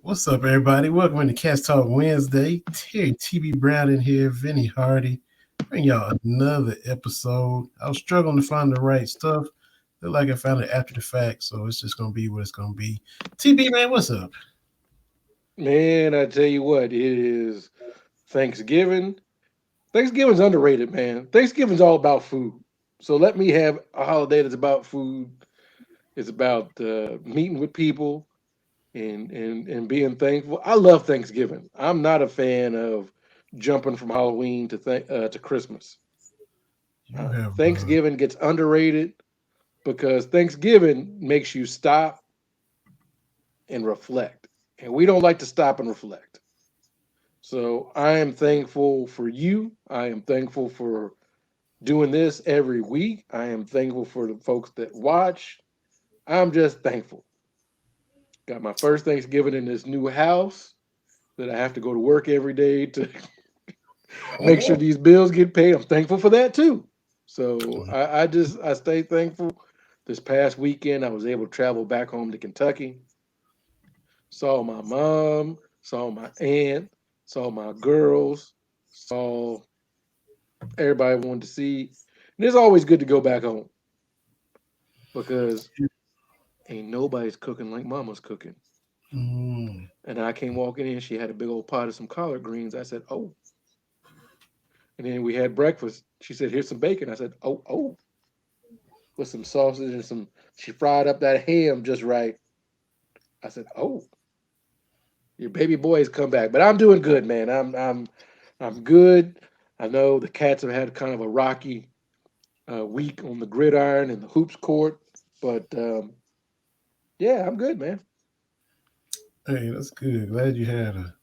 What's up, everybody? Welcome to Cast Talk Wednesday. Terry TB Brown in here, Vinny Hardy. Bring y'all another episode. I was struggling to find the right stuff. Look like I found it after the fact, so it's just gonna be what it's gonna be. TB man, what's up? Man, I tell you what, it is Thanksgiving. Thanksgiving's underrated, man. Thanksgiving's all about food. So let me have a holiday that's about food. It's about meeting with people and being thankful. I love Thanksgiving. I'm not a fan of jumping from Halloween to Christmas. You have Thanksgiving gets underrated because Thanksgiving makes you stop and reflect, and we don't like to stop and reflect. So I am thankful for you. I am thankful for doing this every week. I am thankful for the folks that watch. I'm just thankful. Got my first Thanksgiving in this new house that I have to go to work every day to make sure these bills get paid. I'm thankful for that too. So I stay thankful. This past weekend I was able to travel back home to Kentucky. Saw my mom, saw my aunt, saw my girls, saw everybody wanted to see. And it's always good to go back home because ain't nobody's cooking like mama's cooking. mm, And I came walking in, she had a big old pot of some collard greens. I said, oh. And then we had breakfast. She said, here's some bacon. I said, oh, oh, with some sausage and some, she fried up that ham just right. I said, oh, your baby boy's come back. But I'm doing good, man. I'm good. I know the cats have had kind of a rocky week on the gridiron and the hoops court, but yeah, I'm good, man. hey, that's good. Glad you had a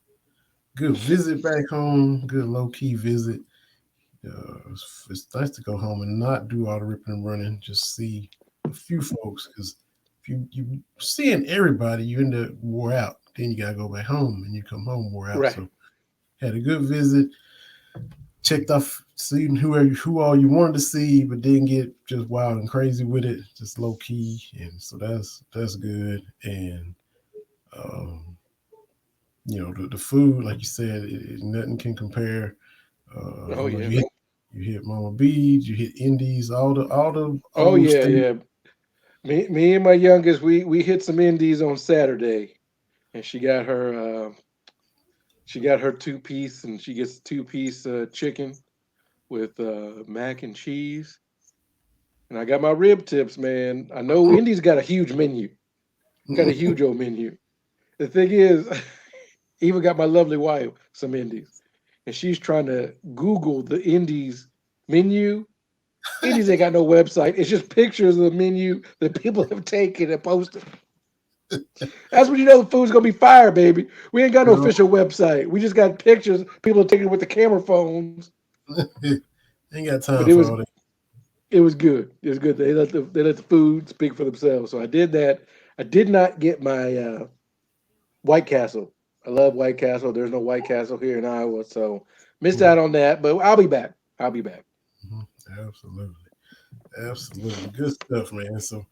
good visit back home. Good low key visit. It's nice to go home and not do all the ripping and running. Just see a few folks because if you seeing everybody, you end up wore out. Then you gotta go back home and you come home wore out. Right. So had a good visit. Checked off seeing who all you wanted to see, but didn't get just wild and crazy with it. Just low key, and so that's good. And um, the food, like you said, nothing can compare. Oh I know yeah, you hit Mama B's, you hit Indies, all the oh old yeah, state. yeah. Me and my youngest, we hit some indies on Saturday, and she got her two piece, and she gets 2 piece chicken with mac and cheese, and I got my rib tips, man. I know Indy's got a huge menu, got a huge old menu. The thing is, even got my lovely wife some Indies, and she's trying to Google the Indies menu. Indies ain't got no website. It's just pictures of the menu that people have taken and posted. That's when you know the food's gonna be fire, baby. We ain't got no Girl, official website. We just got pictures. People are taking it with the camera phones. ain't got But time for all that. it was good. It was good. They let the food speak for themselves. So I did that. I did not get my White Castle. I love White Castle. There's no White Castle here in Iowa, so missed Mm, out on that. But I'll be back. I'll be back. mhm. Absolutely, absolutely, good stuff, man. So,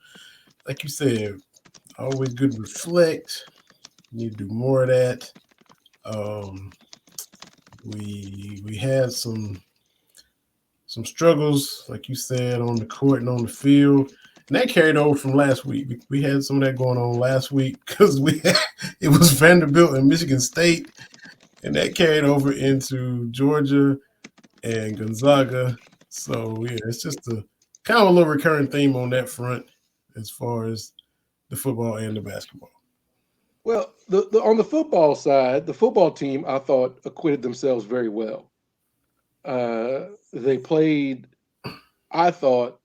like you said, always good to reflect. Need to do more of that. Um, we had some struggles, like you said, on the court and on the field. And that carried over from last week. We had some of that going on last week because it was Vanderbilt and Michigan State, and that carried over into Georgia and Gonzaga. So yeah, it's just a kind of a little recurring theme on that front as far as the football and the basketball. Well, the on the football side, the football team I thought acquitted themselves very well. They played, I thought,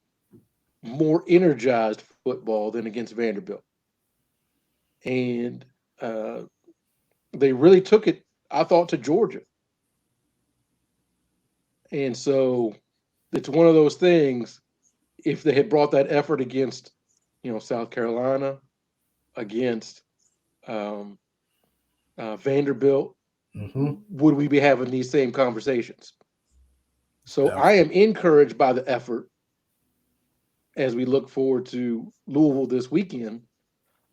more energized football than against Vanderbilt, and uh, they really took it. I thought to Georgia, and so it's one of those things. If they had brought that effort against, South Carolina, against um, Vanderbilt, Mm-hmm. would we be having these same conversations? So I am Absolutely. encouraged by the effort as we look forward to Louisville this weekend.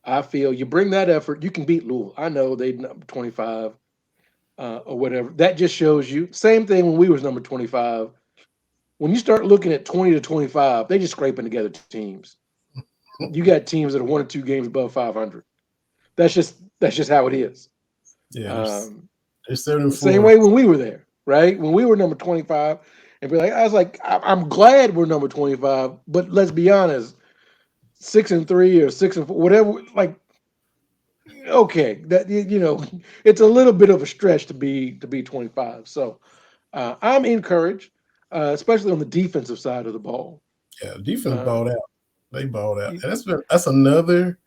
I feel you bring that effort, you can beat Louisville. I know they number 25 or whatever. That just shows you. Same thing when we was number 25. When you start looking at 20 to 25, they just scraping together teams. You got teams that are 1 or 2 games above 500. That's just how it is. Yeah, Um, they're 7 and Same 4. way when we were there, right? When we were number 25, and be like, I was like, I'm glad we're number 25, but let's be honest, 6 and 3 or 6 and 4, whatever. Like, okay, that it's a little bit of a stretch to be 25. So I'm encouraged, especially on the defensive side of the ball. Yeah, defense Uh, balled out. They balled out, y- and that's another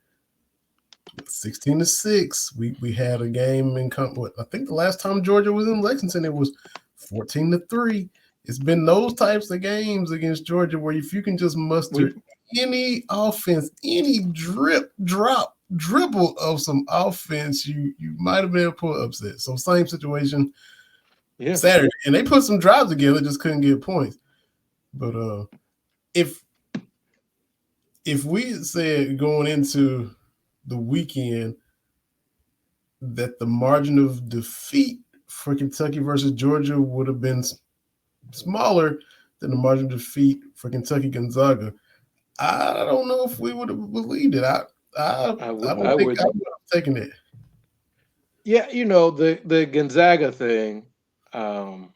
16-6. We had a game in what I think the last time Georgia was in Lexington, it was 14-3. It's been those types of games against Georgia where if you can just muster we any offense, any dribble of some offense, you might have been able to pull upset. So same situation yeah, Saturday, and they put some drives together, just couldn't get points. But if we said going into the weekend that the margin of defeat for Kentucky versus Georgia would have been smaller than the margin of defeat for Kentucky Gonzaga, I don't know if we would have believed it. I don't I think I would. would have taken it. Yeah, the Gonzaga thing. Um,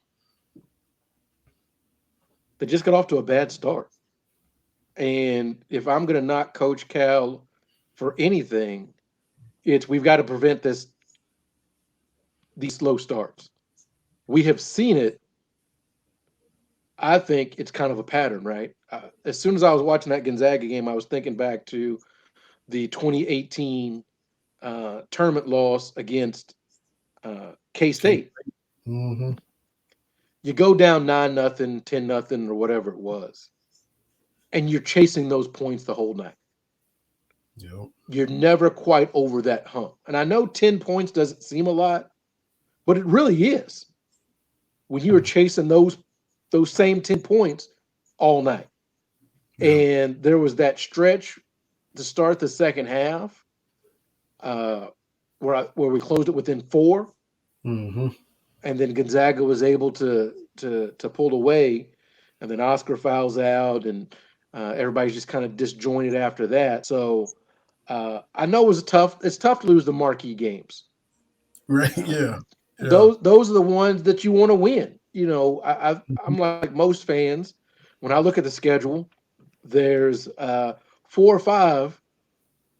they just got off to a bad start. And if I'm going to knock Coach Cal for anything, it's we've got to prevent these slow starts. We have seen it. I think it's kind of a pattern, right? As soon as I was watching that Gonzaga game, I was thinking back to the 2018 tournament loss against K Okay. State. Mm-hmm. You go down 9-0, 10-0, or whatever it was, and you're chasing those points the whole night. Yep. You're never quite over that hump. And I know 10 points doesn't seem a lot, but it really is when you were chasing those same 10 points all night. Yep. And there was that stretch to start the second half uh, where we closed it within 4, Mm-hmm. and then Gonzaga was able to pull away, and then Oscar fouls out, and everybody's just kind of disjointed after that. So I know tough. It's tough to lose the marquee games. Right. Uh, Yeah. Yeah. those are the ones that you want to win. I'm like most fans. When I look at the schedule, there's 4 or 5.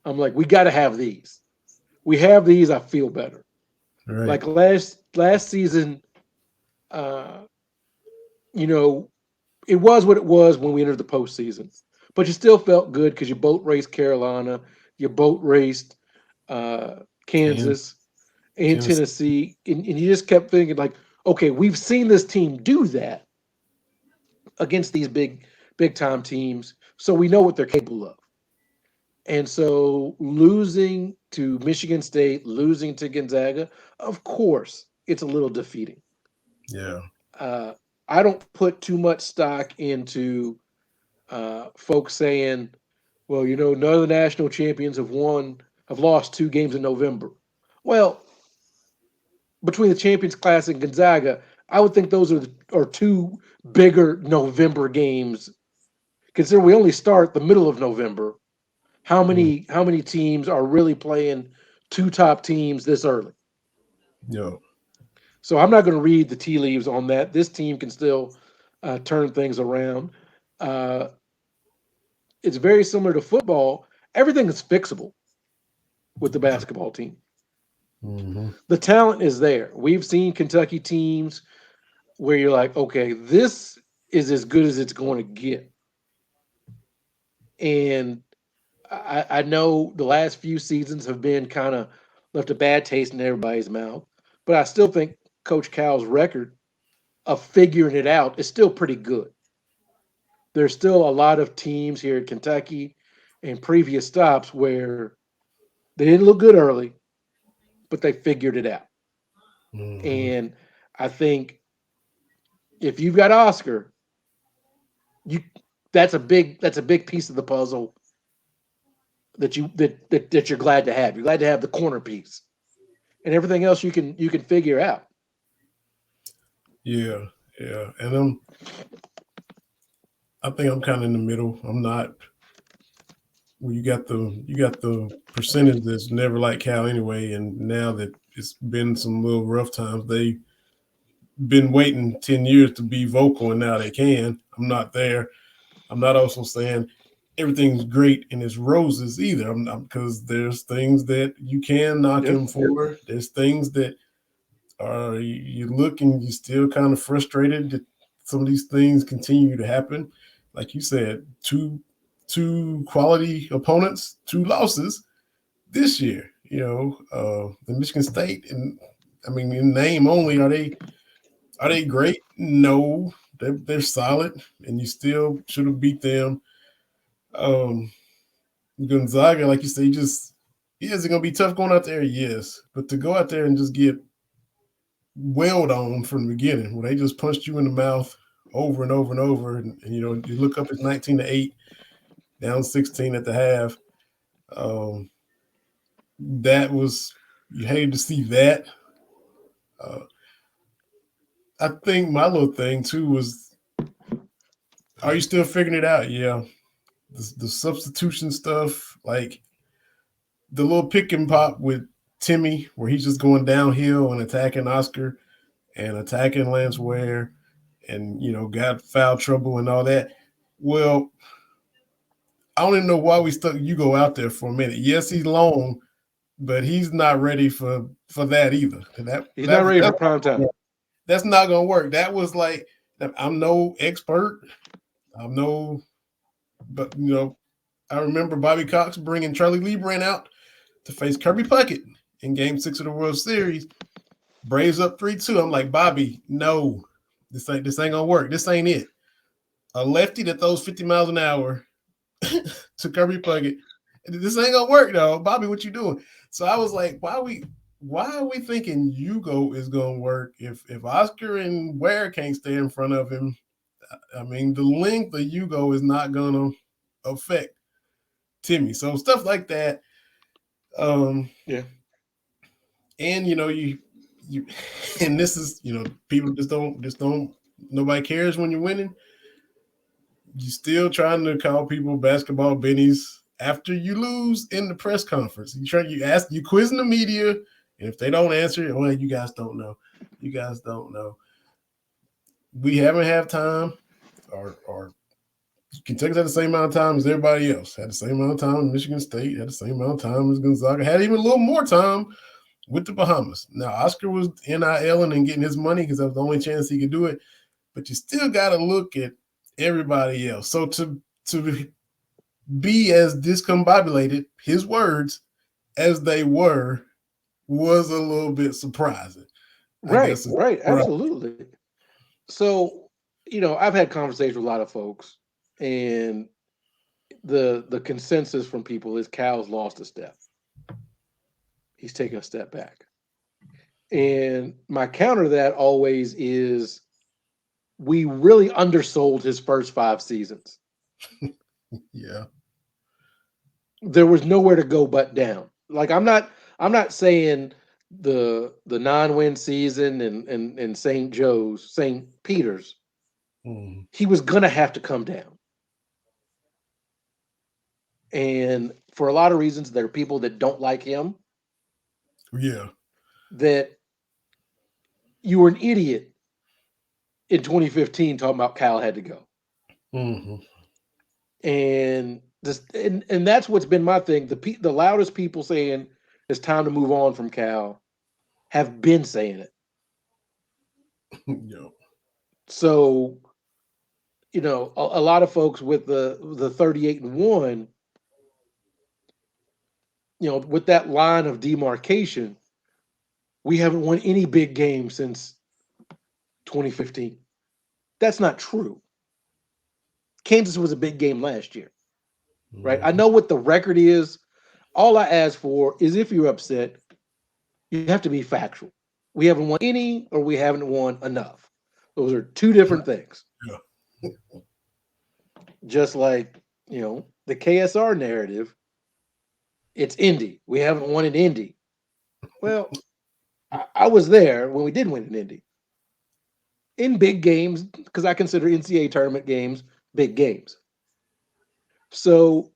I'm like, we got to have these. We have these. I feel better. Right. Like last season, uh, you know, it was what it was when we entered the postseason, but you still felt good because you boat raced Carolina, you boat raced Can Kansas and Tennessee. Tennessee, and you just kept thinking like, okay, we've seen this team do that against these big time teams, so we know what they're capable of. And so losing to Michigan State, losing to Gonzaga, of course, it's a little defeating. Yeah. Uh, I don't put too much stock into folks saying, well, none of the national champions have lost 2 games in November. Well, between the Champions Class and Gonzaga, I would think those are 2 bigger November games. Consider we only start the middle of November. How Mm. many how many teams are really playing 2 top teams this early? Yo. So I'm not going to read the tea leaves on that. This team can still turn things around. Uh, it's very similar to football. Everything is fixable with the basketball team. Mm-hmm. The talent is there. We've seen Kentucky teams where you're like, okay, this is as good as it's going to get. And I know the last few seasons have been kind of left a bad taste in everybody's mouth, but I still think Coach Cal's record of figuring it out is still pretty good. There's still a lot of teams here at Kentucky and previous stops where they didn't look good early, but they figured it out. Mm-hmm. And I think if you've got Oscar, you that's a big piece of the puzzle that you're glad to have. You're glad to have the corner piece, and everything else you can figure out. Yeah, yeah. And I think I'm kind of in the middle. I'm not. Well, you got the percentage that's never like Cal anyway, and now that it's been some little rough times, they been waiting 10 years to be vocal, and now they can. I'm not there. I'm not also saying everything's great and it's roses either. I'm because there's things that you can knock Yeah, him for. There's things that are you look and you're still kind of frustrated that some of these things continue to happen. Like you said, two quality opponents, two losses this year. The Michigan State, and I mean, in name only, are they great? No, they're solid, and you still should have beat them. Um, Gonzaga, like you say, is it gonna be tough going out there? Yes, but to go out there and just get wailed on from the beginning, where they just punched you in the mouth over and over and over, and you look up, it's 19-8, down 16 at the half. Um, that was you hated to see that. Uh, I think my little thing too was, are you still figuring it out? Yeah, the substitution stuff, like the little pick and pop with Timmy, where he's just going downhill and attacking Oscar and attacking Lance Ware, and got foul trouble and all that. Well, I don't even know why we stuck Hugo out there for a minute. Yes, he's long, but he's not ready for that either. he's not ready for That's prime time. that's not gonna work. That was like, I'm no expert. I'm no, but I remember Bobby Cox bringing Charlie Lee Brand out to face Kirby Puckett in Game 6 of the World Series. Braves up 3-2. I'm like, Bobby, no, this ain't gonna work. This ain't it. A lefty that throws 50 miles an hour to Kirby Puckett. This ain't gonna work, though. Bobby, what you doing? So I was like, why are we thinking Hugo is gonna work if Oscar and Ware can't stay in front of him? I mean, the length of Hugo is not gonna affect Timmy. So stuff like that. Um, Yeah, and you and this is, people just don't nobody cares when you're winning. You still trying to call people basketball bennies after you lose in the press conference. You quizzing the media, and if they don't answer, well, you guys don't know. You guys don't know. We haven't had time, or Kentucky's had the same amount of time as everybody else. Had the same amount of time as Michigan State. Had the same amount of time as Gonzaga. Had even a little more time with the Bahamas. Now Oscar was NILing and getting his money because that was the only chance he could do it. But you still got to look at everybody else. So to be as discombobulated, his words, as they were, was a little bit surprising. I right, guess it's right, right. absolutely. So, I've had conversations with a lot of folks, and the consensus from people is Cal's lost a step. He's taken a step back. And my counter to that always is we really undersold his first 5 seasons. Yeah. There was nowhere to go but down. Like I'm not saying the 9-win season and St. Joe's, St. Peter's, Mm. he was gonna have to come down. And for a lot of reasons, there are people that don't like him, Yeah. that you were an idiot in 2015 talking about Cal had to go. Mm-hmm. And that's what's been my thing. The loudest people saying it's time to move on from Cal have been saying it. Yo. So, a lot of folks with the 38-1, with that line of demarcation, we haven't won any big game since 2015. That's not true. Kansas was a big game last year, right? I Mm-hmm. know what the record is. All I ask for is, if you're upset, you have to be factual. We haven't won any, or we haven't won enough. Those are two different things. Yeah. Just like, the KSR narrative, It's Indy. We haven't won in Indy. Well, I was there when we did win in Indy in big games because I consider NCAA tournament games big games. So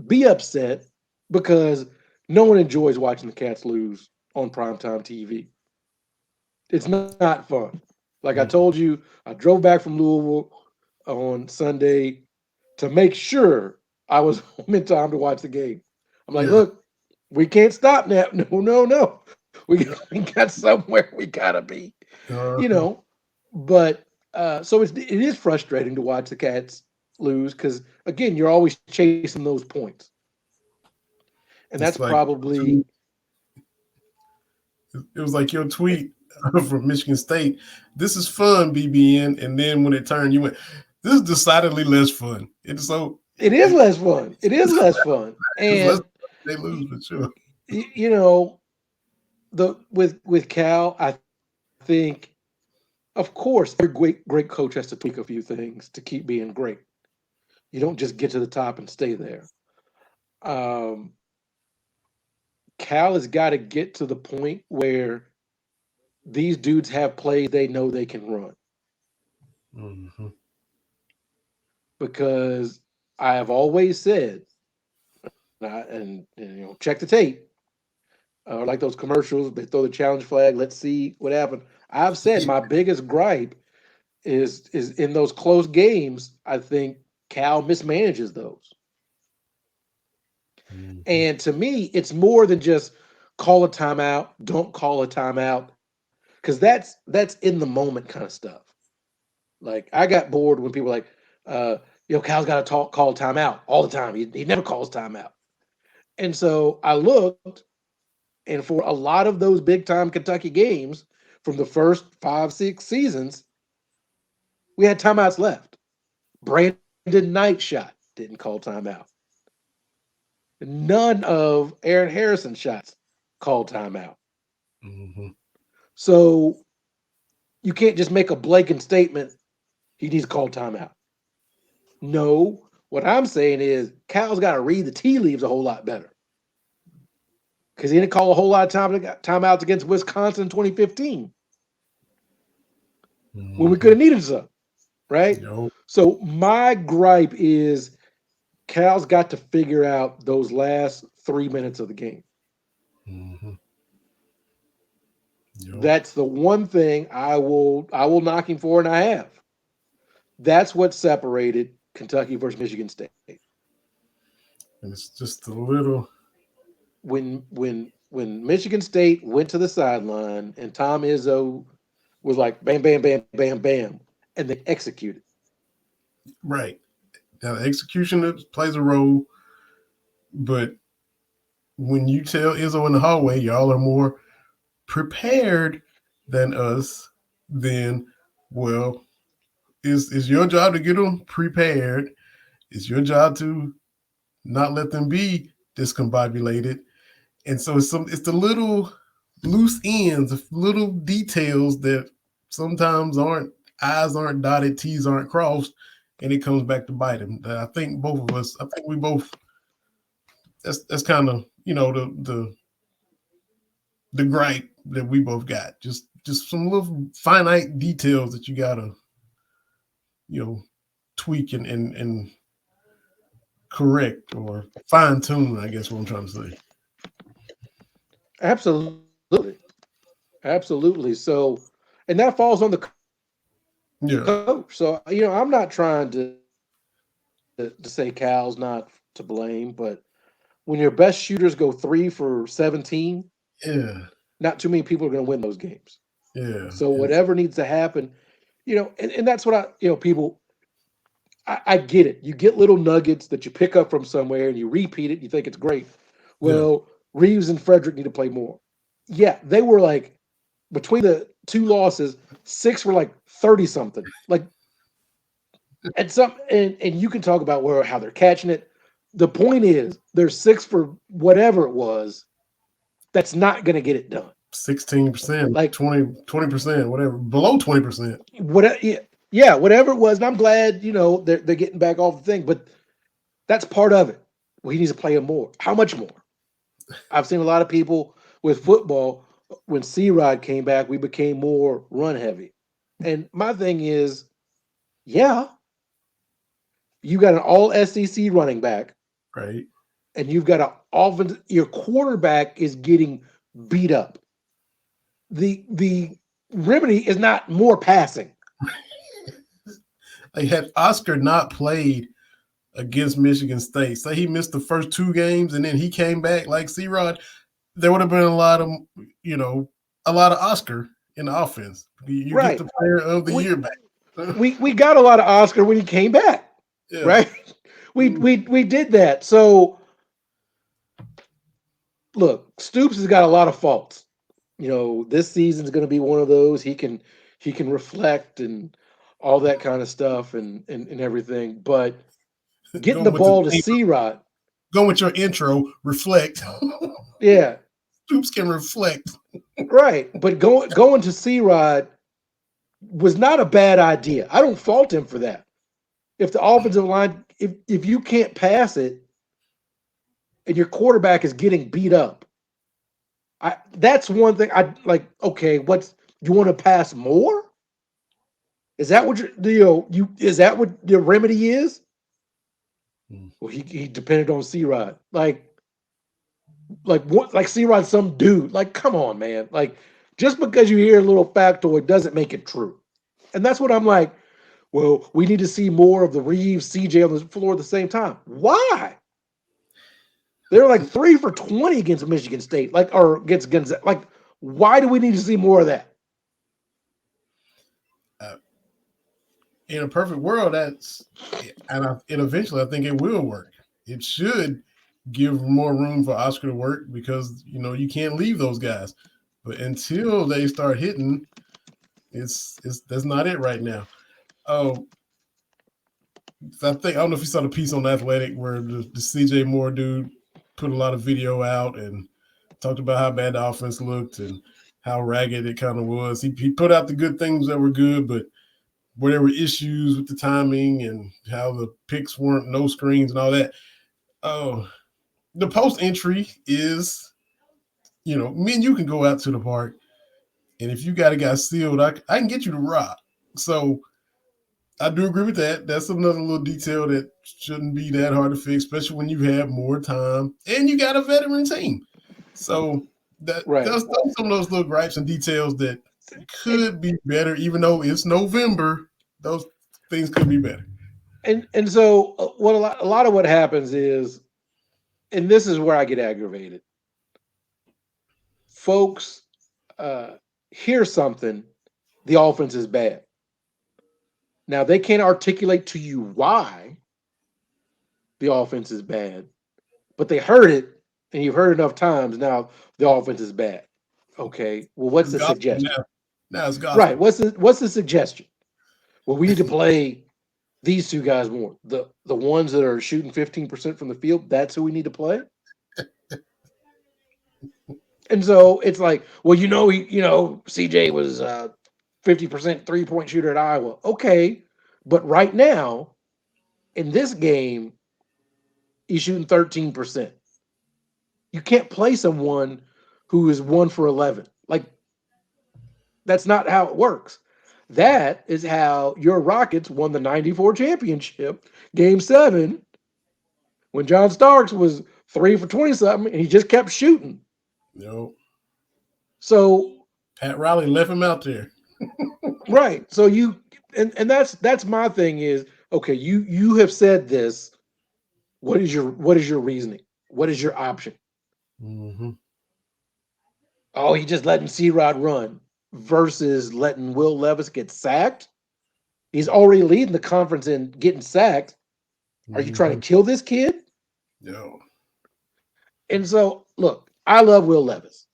be upset because no one enjoys watching the Cats lose on primetime TV. It's not fun. Like I told Mm. you, I drove back from Louisville on Sunday to make sure I was home in time to watch the game. I'm like, Yeah. look, we can't stop now. No, no, no. We got somewhere we gotta be, you Uh-huh. know. But so it is frustrating to watch the Cats lose because again, you're always chasing those points, and that's It's like probably it was like your tweet from Michigan State. This is fun, BBN, and then when it turned, you went, "This is decidedly less fun." It's so it is less fun. It is less fun, it's less and fun if they lose for sure. you know the with Cal, I think, of course, every great coach has to tweak a few things to keep being great. You don't just get to the top and stay there. Um, Cal has got to get to the point where these dudes have plays they know they can run Hmm. because I have always said, and check the tape or like those commercials, they throw the challenge flag. Let's see what happened. I've said my biggest gripe is in those close games. I think Cal mismanages those. Hmm. And to me, it's more than just call a timeout, don't call a timeout, because that's in the moment kind of stuff. Like I got bored when people were like, uh, Cal's got to talk, call timeout all the time. He never calls timeout. And so I looked, and for a lot of those big time Kentucky games from the first 5, 6 seasons, we had timeouts left. Brandon Knight shot, didn't call timeout. None of Aaron Harrison shots called timeout. Hmm. So you can't just make a blanket statement, he needs to call timeout. No, what I'm saying is Cal's got to read the tea leaves a whole lot better because he didn't call a whole lot of timeouts against Wisconsin in 2015 when we could Hmm. have needed some, right? Yo. So my gripe is Cal's got to figure out those last 3 minutes of the game. Hmm. Yo. That's the one thing I will knock him for, and I have. That's what separated Kentucky versus Michigan State. And it's just a little. When Michigan State went to the sideline and Tom Izzo was like bam bam bam bam bam and they executed. Right. Now, execution plays a role, but when you tell Izzo in the hallway, y'all are more prepared than us, then, well, it's your job to get them prepared. It's your job to not let them be discombobulated. And so it's the little loose ends, the little details that sometimes aren't I's aren't dotted, T's aren't crossed, and it comes back to bite him. I think both of us, I think we both. That's kind of the gripe that we both got. Just some little finite details that you gotta you know tweak and correct or fine tune. I guess what I'm trying to say. Absolutely. Absolutely. So and that falls on the coach. So, I'm not Yeah, trying to say Cal's not to blame, but when your best shooters go 3 for 17, yeah, not too many people are going to win those games. yeah. So whatever needs to happen, and that's what people, I get it. You get little nuggets that you pick up from somewhere and you repeat it and you think it's great. Yeah. Well, Reeves and Frederick need to play more. Yeah, they were like between the two losses, six were like 30 something. Like and and you can talk about where how they're catching it. The point is they're six for whatever it was, that's not gonna get it done. 16%, Like 20%, whatever, below 20%. what yeah, whatever it was, and I'm glad, they're getting back off the thing, but that's part of it. Well, he needs to play him more. How much more? I've seen a lot of people with football. When C Rod came back, we became more run heavy. And my thing is, yeah, you got an all SEC running back, Right. and you've got an offense. Your quarterback is getting beat up. The remedy is not more passing. Like had Oscar not played against Michigan State, say he missed the first two games and then he came back like C Rod, there would have been a lot of, you know, a lot of Oscar in the offense. You get Right. the player of the We year back. we got a lot of Oscar when he came back. Yeah. Right. We did that. So look, Stoops has got a lot of faults. This season's going to be one of those. He can reflect and all that kind of stuff and everything. But getting the Going with the ball to name, C Rod, going with your intro, reflect. yeah, Troops can reflect. right. But going to C Rod was not a bad idea. I don't fault him for that. If the offensive line, if you can't pass it and your quarterback is getting beat up, that's one thing I like. Okay, what's you want to pass more? Is that what you is that what the remedy is? Mm. Well, he depended on C Rod. Like what? Like C Rod, some dude. Like, come on, man. Like, just because you hear a little factoid doesn't make it true. And that's what I'm like. Well, we need to see more of the Reeves, CJ on the floor at the same time. Why? They're like 3 for 20 against Michigan State, like or against Gonzaga. Like, why do we need to see more of that? Uh, in a perfect world, and eventually I think it will work. It should give more room for Oscar to work because you can't leave those guys. But until they start hitting, it's that's not it right now. Oh, I don't know if you saw the piece on Athletic where the CJ Moore dude put a lot of video out and talked about how bad the offense looked and how ragged it kind of was. He put out the good things that were good, but where there were issues with the timing and how the picks weren't no screens and all that. Oh, the post entry is, me and you can go out to the park, and if you got a guy sealed, I can get you to rock. So I do agree with that. That's another little detail that shouldn't be that hard to fix, especially when you have more time and you got a veteran team. So Right. that's some of those little gripes and details that And could be better, even though it's November. Those things could be better. so what a lot of what happens is, and this is where I get aggravated. Folks uh, hear something, the offense is bad. Now they can't articulate to you why the offense is bad, but they heard it, and you've heard enough times now the offense is bad. Okay, well, what's It's the gospel suggestion? now. Now it's Right. gospel. What's the suggestion? Well, we need to play these two guys more. The ones that are shooting 15% from the field, that's who we need to play. And so it's like, well, CJ was 50% 3-point shooter at Iowa. Okay, but right now in this game, he's shooting 13%. You can't play someone who is 1 for 11. Like, that's not how it works. That is how your Rockets won the '94 championship, game 7, when John Starks was 3 for 20 something and he just kept shooting. You know, So, Pat Riley left him out there. right. So and that's my thing is, okay, you have said this. What is your reasoning? What is your option? Mm-hmm. Oh, he just letting C Rod run versus letting Will Levis get sacked. He's already leading the conference in getting sacked. Are you trying Mm-hmm. to kill this kid? Yo. And so, look, I love Will Levis.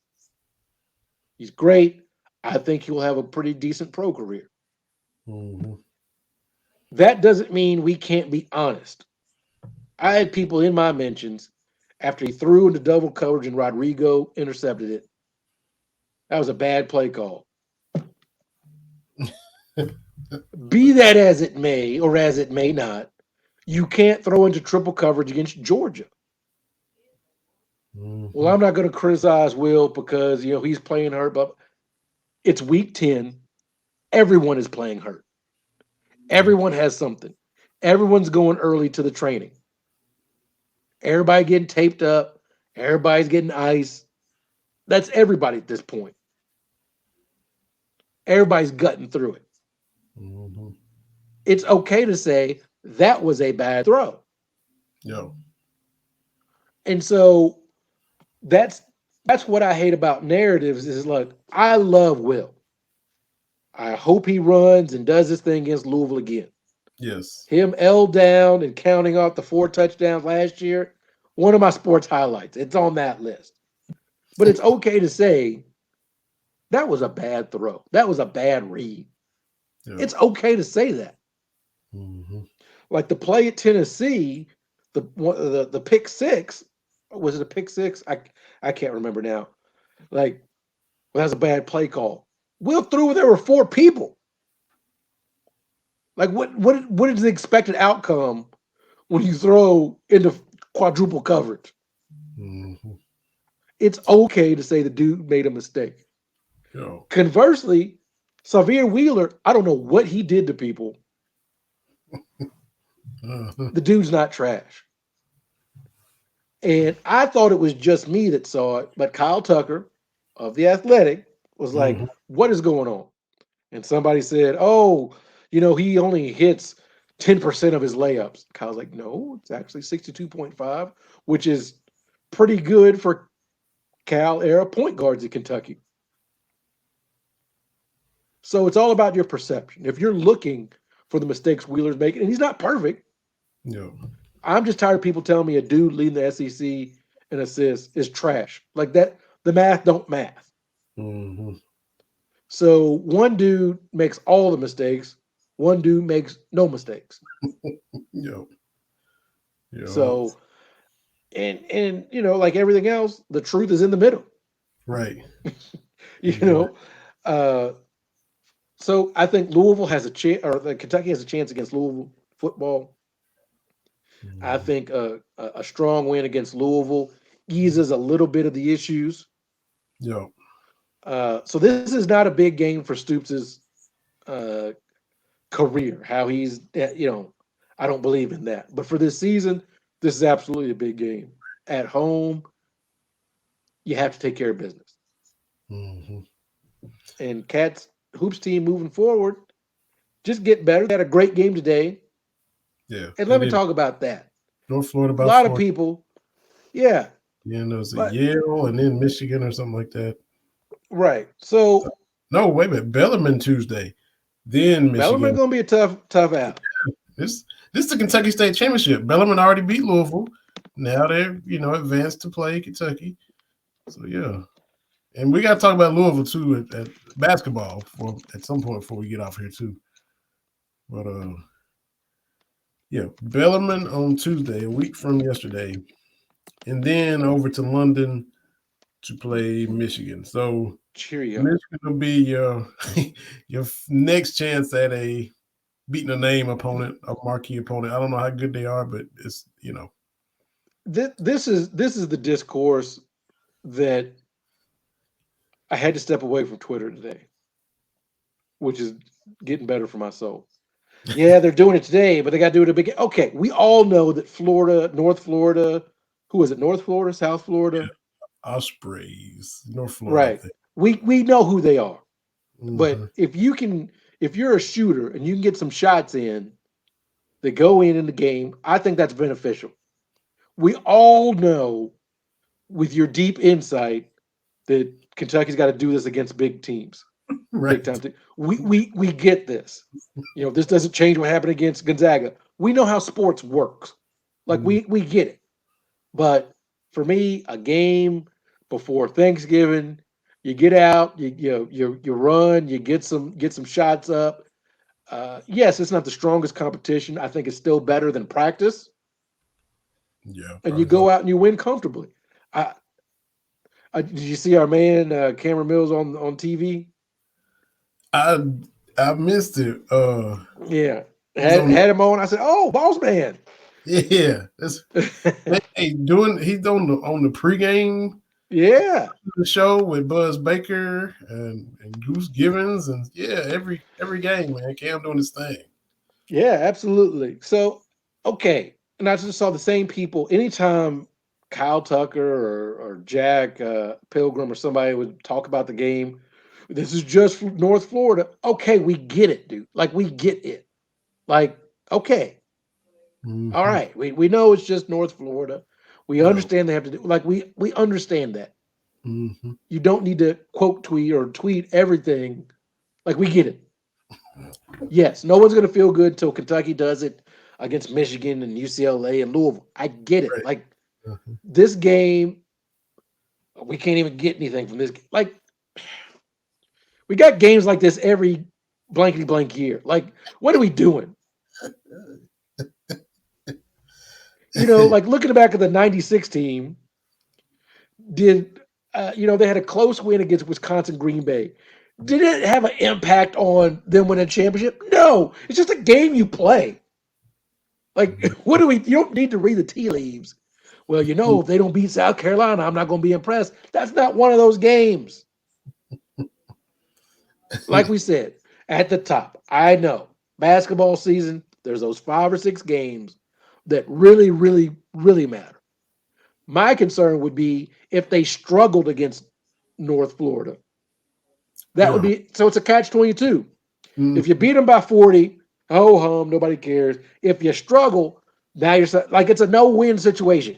He's great. I think he'll have a pretty decent pro career. Mm-hmm. That doesn't mean we can't be honest. I had people in my mentions after he threw into double coverage and Rodrigo intercepted it. That was a bad play call. Be that as it may, or as it may not, you can't throw into triple coverage against Georgia. Well, Mm-hmm. I'm not going to criticize Will because he's playing hurt, but it's week 10. Everyone is playing hurt. Yeah. Everyone has something. Everyone's going early to the training. Everybody getting taped up. Everybody's getting ice. That's everybody at this point. Everybody's gutting through it. Mm-hmm. It's okay to say that was a bad throw. Yeah. And so that's that's what I hate about narratives is like I love Will. I hope he runs and does this thing against Louisville again. Yes. Him L down and counting off the 4 touchdowns last year, one of my sports highlights. It's on that list. But it's okay to say that was a bad throw. That was a bad read. Yeah. It's okay to say that. Mm-hmm. Like the play at Tennessee, the pick six, was it a pick six? I can't remember now. Like, well, that's a bad play call. Will threw there were 4 people. Like what is the expected outcome when you throw into quadruple coverage? Mm-hmm. It's okay to say the dude made a mistake. Yeah. Conversely, Xavier Wheeler, I don't know what he did to people. Uh-huh. The dude's not trash. And I thought it was just me that saw it, but Kyle Tucker of The Athletic was like, Mm-hmm. what is going on? And somebody said, oh, he only hits 10% of his layups. Kyle's like, no, it's actually 62.5, which is pretty good for Cal era point guards at Kentucky. So it's all about your perception. If you're looking for the mistakes Wheeler's making, and he's not perfect, Yeah. I'm just tired of people telling me a dude leading the SEC in assists is trash. Like that, the math don't math. Mm-hmm. So one dude makes all the mistakes, one dude makes no mistakes. Yeah. Yeah. So and like everything else, the truth is in the middle. Right. You Right. know, uh, so I think Louisville has a chance, or Kentucky has a chance against Louisville football. I Mm-hmm. think a strong win against Louisville eases a little bit of the issues. Yeah. So this is not a big game for Stoops's uh, career. How he's, I don't believe in that. But for this season, this is absolutely a big game. At home, you have to take care of business. Mm-hmm. And Cats hoops team moving forward, just get better. They had a great game today. Yeah. And They let me did. talk about that. North Florida A by lot of 40. people, yeah, Yeah, and there was a but Yale and then Michigan or something like that. right. So No, wait a minute. Bellarmine Tuesday, then Bellarmine Michigan. gonna be a tough out. This this is the Kentucky State Championship. Bellarmine already beat Louisville. Now they're advanced to play Kentucky. So yeah, and we got to talk about Louisville too at basketball for at some point before we get off here too. But yeah, Bellarmine on Tuesday, a week from yesterday, and then over to London to play Michigan. So Cheerio. Michigan will be your your next chance at a beating a name opponent, a marquee opponent. I don't know how good they are, but it's This is the discourse that I had to step away from Twitter today, which is getting better for my soul. Yeah, they're doing it today, but they got to do it a big. Okay, we all know that Florida, North Florida, who is it? North Florida, South Florida, Ospreys, North Florida, I right? think. We know who they are. But Hmm. if you're a shooter and you can get some shots in that go in the game, I think that's beneficial. We all know with your deep insight that Kentucky's got to do this against big teams, big Right. time teams. We get this. This doesn't change what happened against Gonzaga. We know how sports works. Like Mm, we get it. But for me, a game before Thanksgiving, you get out, you run, you get some shots up. Yes, it's not the strongest competition. I think it's still better than practice, yeah, and you probably so. go out and you win comfortably. I, did you see our man Cameron Mills on TV? I I missed it. Yeah, It was had on. had him on. I said, "Oh, boss man." Yeah, that's hey, doing he's on the pregame Yeah. show with Buzz Baker and Goose Givens, and yeah, every game, man, Cam doing his thing. Yeah, absolutely. So, okay. And I just saw the same people anytime Kyle Tucker or Jack Pilgrim or somebody would talk about the game. This is just North Florida. Okay, we get it, dude. Like, we get it. Like, okay. All Hmm. right. We know it's just North Florida. We No. understand they have to do like we understand that. Hmm. You don't need to quote tweet or tweet everything. Like we get it. Yes, no one's going to feel good till Kentucky does it against Michigan and UCLA and Louisville. I get it. Right. Like Uh-huh. this game, we can't even get anything from this. Like we got games like this every blankety blank year. Like what are we doing? Like looking back at the '96 team, did they had a close win against Wisconsin Green Bay? Did it have an impact on them winning a championship? No, it's just a game you play. Like, what do we? You don't need to read the tea leaves. Well, if they don't beat South Carolina, I'm not going to be impressed. That's not one of those games. Like we said at the top, I know basketball season. There's those 5 or 6 games that really, really, really matter. My concern would be if they struggled against North Florida. That would Yeah. be so. It's a catch-22. If you Hmm. beat them by 40, ho hum, nobody cares. If you struggle, now like it's a no-win situation.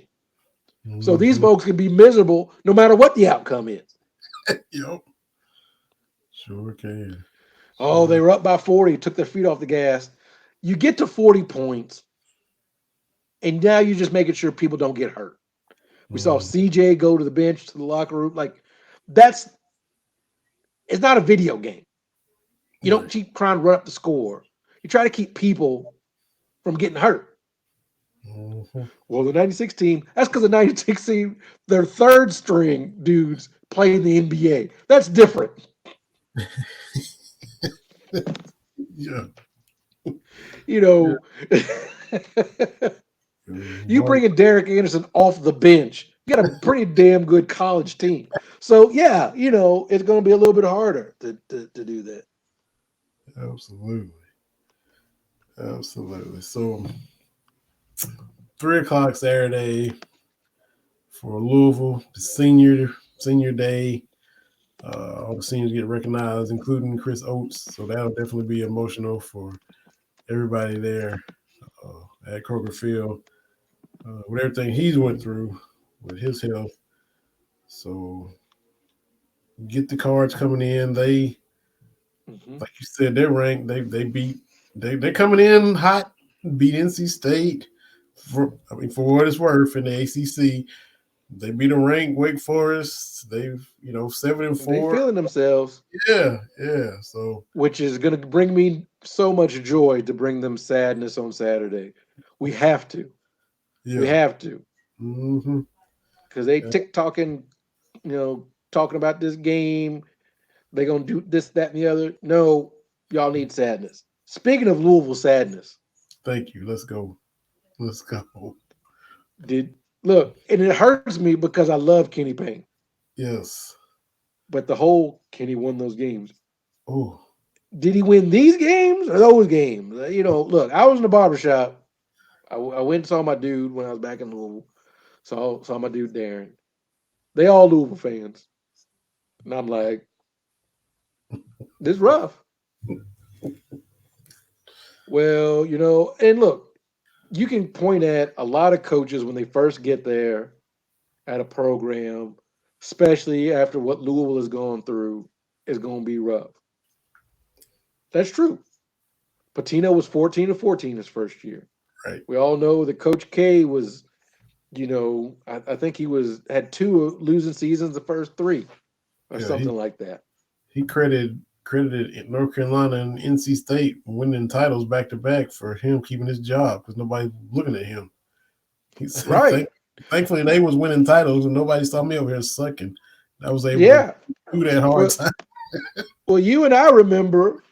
So these Hmm. folks can be miserable no matter what the outcome is. Yep. Sure can. Oh, they Sure. were up by 40, took their feet off the gas. You get to 40 points, and now you're just making sure people don't get hurt. We saw Mm. CJ go to the bench, to the locker room. Like, that's it's not a video game. You don't Right. keep trying to run up the score. You try to keep people from getting hurt. Hmm. Well, the '96 team, that's because the '96 team, their third string dudes play in the NBA. That's different. Yeah. You Yeah. know, you One. bringing Derek Anderson off the bench. You got a pretty damn good college team. So, yeah, it's going to be a little bit harder to do that. Absolutely. Absolutely. So 3 o'clock Saturday for Louisville, the senior day. All the seniors get recognized, including Chris Oates. So that'll definitely be emotional for everybody there at Kroger Field with everything he's went through with his health. So get the cards coming in. They, Hmm. like you said, they're ranked. They beat. They're coming in hot. Beat NC State. For what it's worth in the ACC, they beat a ranked Wake Forest. They've 7 and They 4. feeling themselves, Yeah, yeah. So which is going to bring me so much joy to bring them sadness on Saturday. We have to. We yeah. have to. Hmm. Because they TikToking, talking about this game. They going to do this, that, and the other. No, y'all need sadness. Speaking of Louisville sadness, Thank you. Let's go. Let's go. did look, and it hurts me because I love Kenny Payne, Yes. but the whole Kenny won those games. Oh, Did he win these games or those games? Look, I was in the barbershop. I went and saw my dude when I was back in Louisville. Saw my dude Darren. They all Louisville fans. And I'm like, this rough. Well, and look, you can point at a lot of coaches when they first get there at a program, especially after what Louisville has gone through, is going to be rough. That's true. Patino was 14-14 his first year. right. We all know that Coach K was, I think he had 2 losing seasons the first 3 or Yeah. something like that. He credited North Carolina and NC State winning titles back to back for him keeping his job because nobody's looking at him. He said, Right. thankfully they was winning titles and nobody saw me over here sucking. I was able to Yeah. do that hard Well, time. well, you and I remember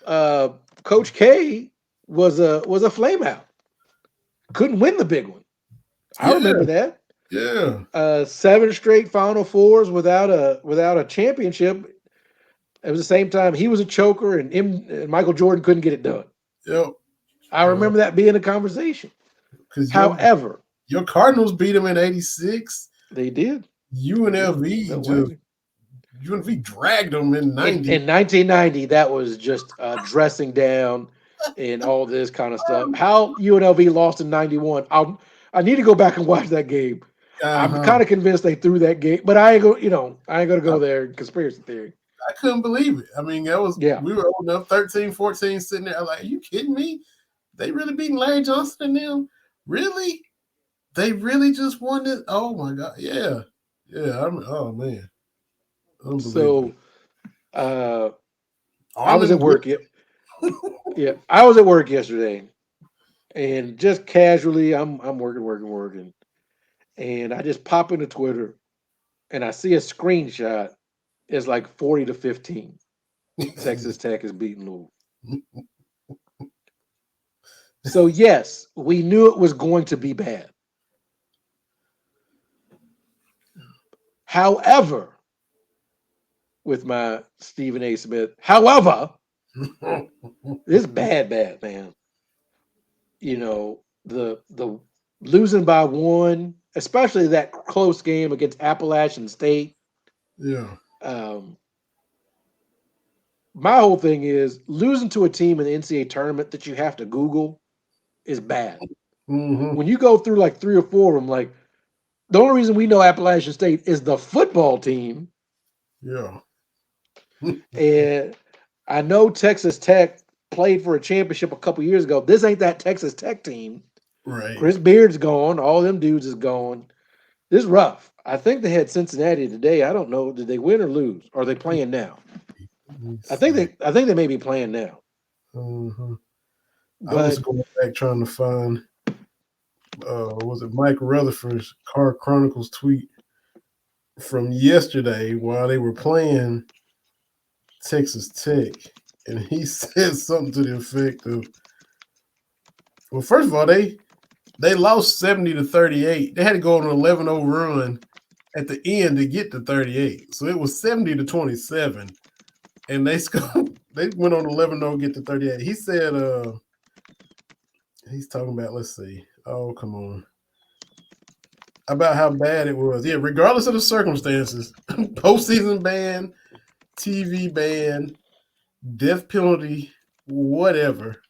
uh, Coach K was a flame out. couldn't win the big one. I Yeah, remember that. yeah. 7 straight Final Fours without a championship. It was the same time he was a choker and Michael Jordan couldn't get it done. Yep. I remember that being a conversation. Because However, your Cardinals beat them in '86. they did. They did. UNLV No just way. UNLV dragged them in '90. In 1990, that was just dressing down and all this kind of stuff. How UNLV lost in 91? I need to go back and watch that game. I'm Uh-huh. kind of convinced they threw that game, but I ain't go. I ain't gonna go there. Conspiracy theory. I couldn't believe it. I mean, Yeah. we were old enough, 13, 14, sitting there. I'm like, are you kidding me? They really beating Larry Johnson and them? Really? They really just won it? Oh my God. Yeah. Yeah. Oh man. Unbelievable. So uh, I was Armin at work. Briggs. Yeah, I was at work yesterday, and just casually, I'm working, and I just pop into Twitter, and I see a screenshot. It's like 40-15. Texas Tech is beating Louisville. So yes, we knew it was going to be bad. However, with my Stephen A. Smith, however, it's bad, man. The losing by one, especially that close game against Appalachian State. Yeah. Um, my whole thing is losing to a team in the NCAA tournament that you have to Google is bad. Mm-hmm. When you go through like 3 or 4 of them, like the only reason we know Appalachian State is the football team, Yeah. and I know Texas Tech played for a championship a couple years ago. This ain't that Texas Tech team. Right. Chris Beard's gone. All them dudes is gone. This is rough. I think they had Cincinnati today. I don't know. Did they win or lose? Are they playing now? Let me I think see. they may be playing now. Uh-huh. I was But going back trying to find was it Mike Rutherford's Car Chronicles tweet from yesterday while they were playing Texas Tech, and he said something to the effect of, well, first of all, they lost 70-38. They had to go on an 11-0 run at the end to get to 38. So it was 70-27, and they scored, they went on 11-0 get to 38. He said he's talking about, let's see. Oh, come on. About how bad it was. Yeah, regardless of the circumstances, postseason ban, TV ban, death penalty, whatever.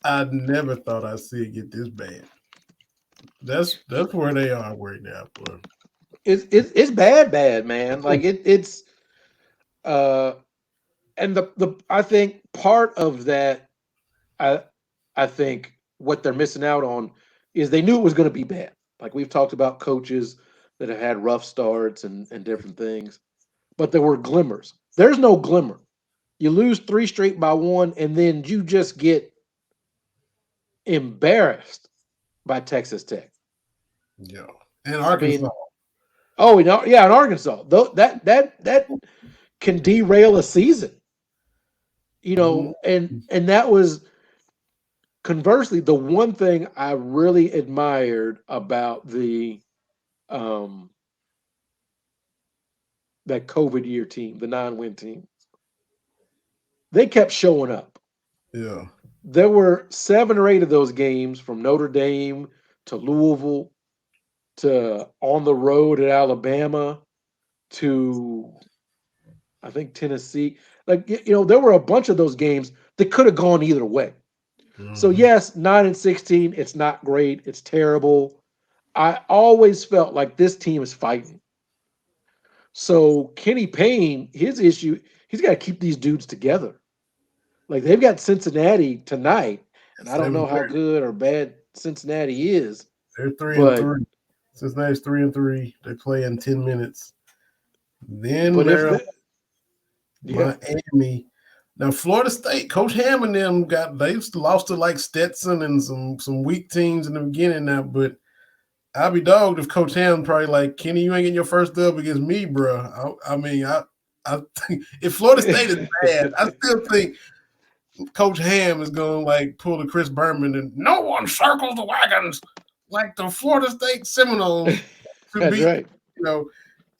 I never thought I'd see it get this bad. That's where they are right now, boy. it's bad, man. Like it's uh and the I think part of that I I think what they're missing out on is they knew it was going to be bad. Like we've talked about coaches that have had rough starts and different things, but there were glimmers. There's no glimmer. You lose 3 straight by one, and then you just get embarrassed by Texas Tech. Yeah. And I Arkansas. mean, oh, yeah, in Arkansas, though that can derail a season. Mhm. And that was conversely the one thing I really admired about the um that COVID year team, the 9-win team. They kept showing up. Yeah. There were 7 or 8 of those games from Notre Dame to Louisville to on the road at Alabama to I think Tennessee. Like there were a bunch of those games that could have gone either way. So Hmm. yes, 9-16, it's not great, it's terrible. I always felt like this team is fighting. So Kenny Payne, his issue, he's got to keep these dudes together. Like they've got Cincinnati tonight, and At I don't know how 7:30. good or bad Cincinnati is, They're three and but three. Cincinnati's 3-3. They play in 10 minutes. Then but if Maryland, the yeah, Miami. Now Florida State, Coach Ham and them they lost to like Stetson and some weak teams in the beginning now, but I'll be dogged if Coach Ham probably like, Kenny, you ain't getting your first dub against me, bro. I mean, I think if Florida State is bad, I still think Coach Ham is going to like pull the Chris Berman and no one circles the wagons like the Florida State Seminoles to That's beat, right.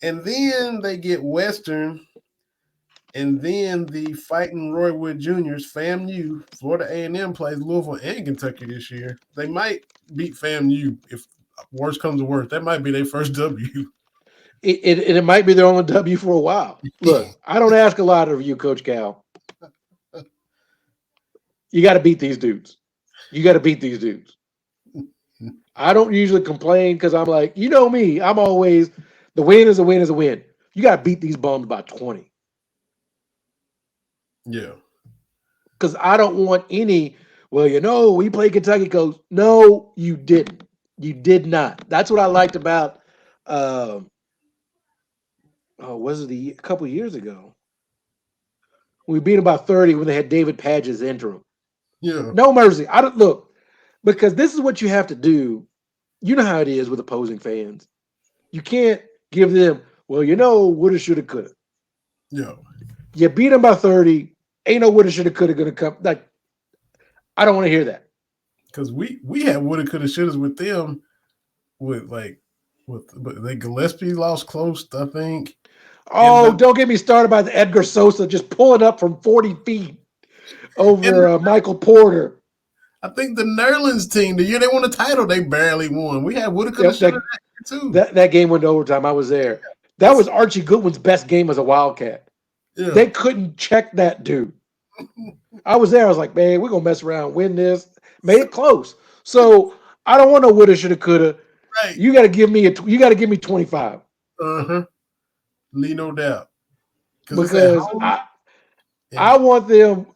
and then they get Western, and then the Fighting Roy Wood Juniors, FAMU, Florida A&M plays Louisville and Kentucky this year. They might beat FAMU if worse comes to worse. That might be their first W. It might be their only W for a while. Look, I don't ask a lot of you, Coach Cal. You got to beat these dudes. You got to beat these dudes. I don't usually complain because I'm like, you know me, I'm always the win is a win is a win. You got to beat these bums by 20 Yeah. because I don't want any. Well, we played Kentucky, Coach. No, you didn't. You did not. That's what I liked about. Um, was it a couple of years ago? We beat them by 30 when they had David Padge as interim. Yeah. No mercy. I don't look because this is what you have to do. You know how it is with opposing fans. You can't give them, well, woulda, shoulda, coulda. Yeah. You beat them by 30. Ain't no woulda, shoulda, coulda gonna come. Like, I don't want to hear that. Because we had woulda, coulda, shouldas with them but they Gillespie lost close, I think. And Oh, don't get me started by the Edgar Sosa just pulling up from 40 feet and over Michael Porter. I think the Nerlens team, the year they won the title, they barely won. We had woulda, coulda, Yep, shoulda that year too. that game went to overtime. I was there. That was Archie Goodwin's best game as a Wildcat. Yeah. They couldn't check that dude. I was there. I was like, man, we're gonna mess around, win this, made it close. So I don't want no woulda, shoulda, coulda. Right. You got to give me 25 Uh-huh. Leave no doubt. Because it's at because home. I And want them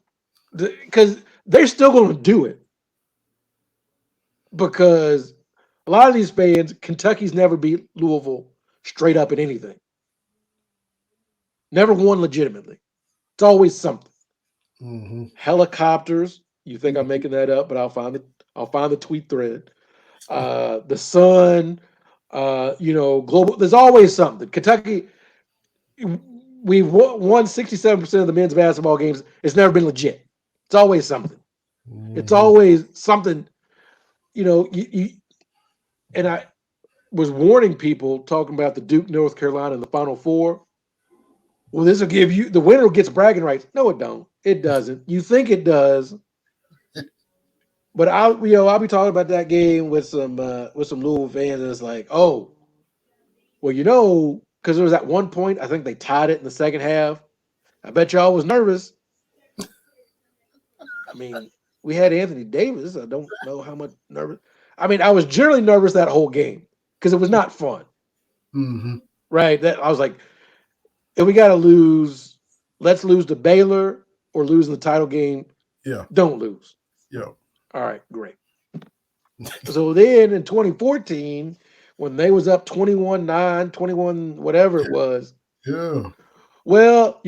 because they're still going to do it because a lot of these fans, Kentucky's never beat Louisville straight up in anything. Never won legitimately. It's always something. mm-hmm. Helicopters. You think I'm making that up, but I'll find the tweet thread. The Sun. Global. There's always something. Kentucky. We've won 67% of the men's basketball games. It's never been legit. It's always something. It's Mm-hmm. always something. And I was warning people talking about the Duke, North Carolina, in the Final Four. Well, this will give you the winner gets bragging rights. No, it don't. It doesn't. You think it does, but I'll be talking about that game with some Louisville fans, and it's like, oh, well, because there was at one point I think they tied it in the second half. I bet y'all was nervous. I mean, we had Anthony Davis. I don't know how much nervous. I mean, I was generally nervous that whole game because it was not fun. Mm-hmm. Right? That I was like, if we got to lose, let's lose to Baylor or lose in the title game. Yeah. Don't lose. Yeah. All right, great. So then in 2014, when they was up 21-9, 21 whatever it was, Yeah. well,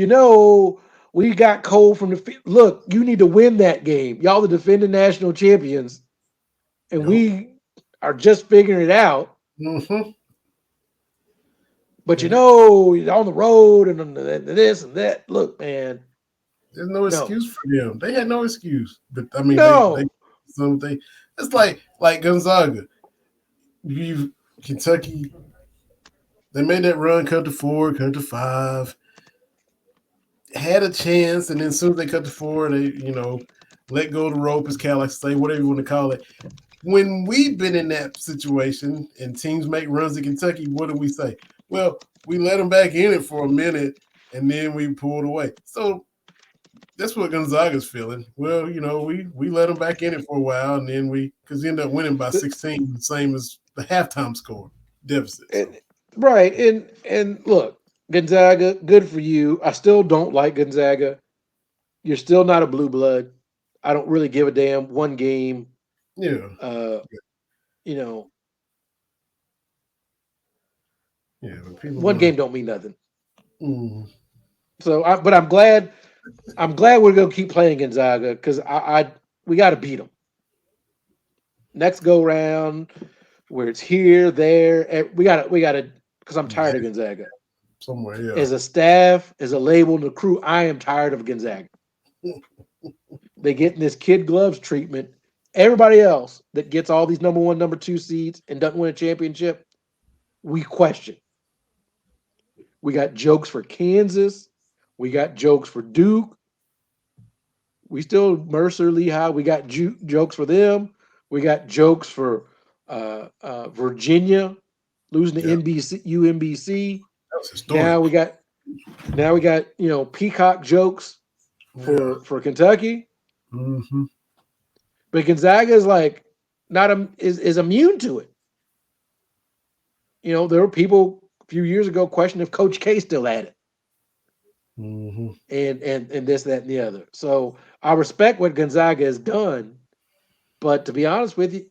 we got cold from the look, you need to win that game. Y'all the defending national champions, and Yep. we are just figuring it out. Mm-hmm. But And on the road and this and that. Look, man, there's no no, excuse for them. They had no excuse. But I mean, they no. something. It's like Gonzaga. You Kentucky. They made that run, cut to 4, cut to 5. Had a chance, and then as soon as they cut to 4, they let go of the rope, as Cal likes to say, whatever you want to call it. When we've been in that situation and teams make runs in Kentucky, what do we say? Well, we let them back in it for a minute, and then we pulled away. So that's what Gonzaga's feeling. Well, we let them back in it for a while, and then because we end up winning by 16, the same as the halftime score deficit. So. Right, and look, Gonzaga, good for you. I still don't like Gonzaga. You're still not a blue blood. I don't really give a damn. One game, Yeah. you know, Yeah, but people one gonna. game don't mean nothing. Mm, So, but I'm glad. I'm glad we're gonna keep playing Gonzaga because we got to beat them next go round. Where it's here, there, we gotta because I'm tired of Gonzaga. somewhere, yeah. As a staff, as a label, and a crew, I am tired of Gonzaga. They getting this kid gloves treatment. Everybody else that gets all these number one, number two seeds and doesn't win a championship, we question. We got jokes for Kansas. We got jokes for Duke. We still Mercer, Lehigh. We got jokes for them. We got jokes for Virginia losing to Yeah, NBC, UMBC. that was Now historic. we got peacock jokes Yeah. for Kentucky. Hmm. But Gonzaga is like not is immune to it. There were people a few years ago questioning if Coach K still had it, Hmm. and this, that, and the other. So I respect what Gonzaga has done, but to be honest with you,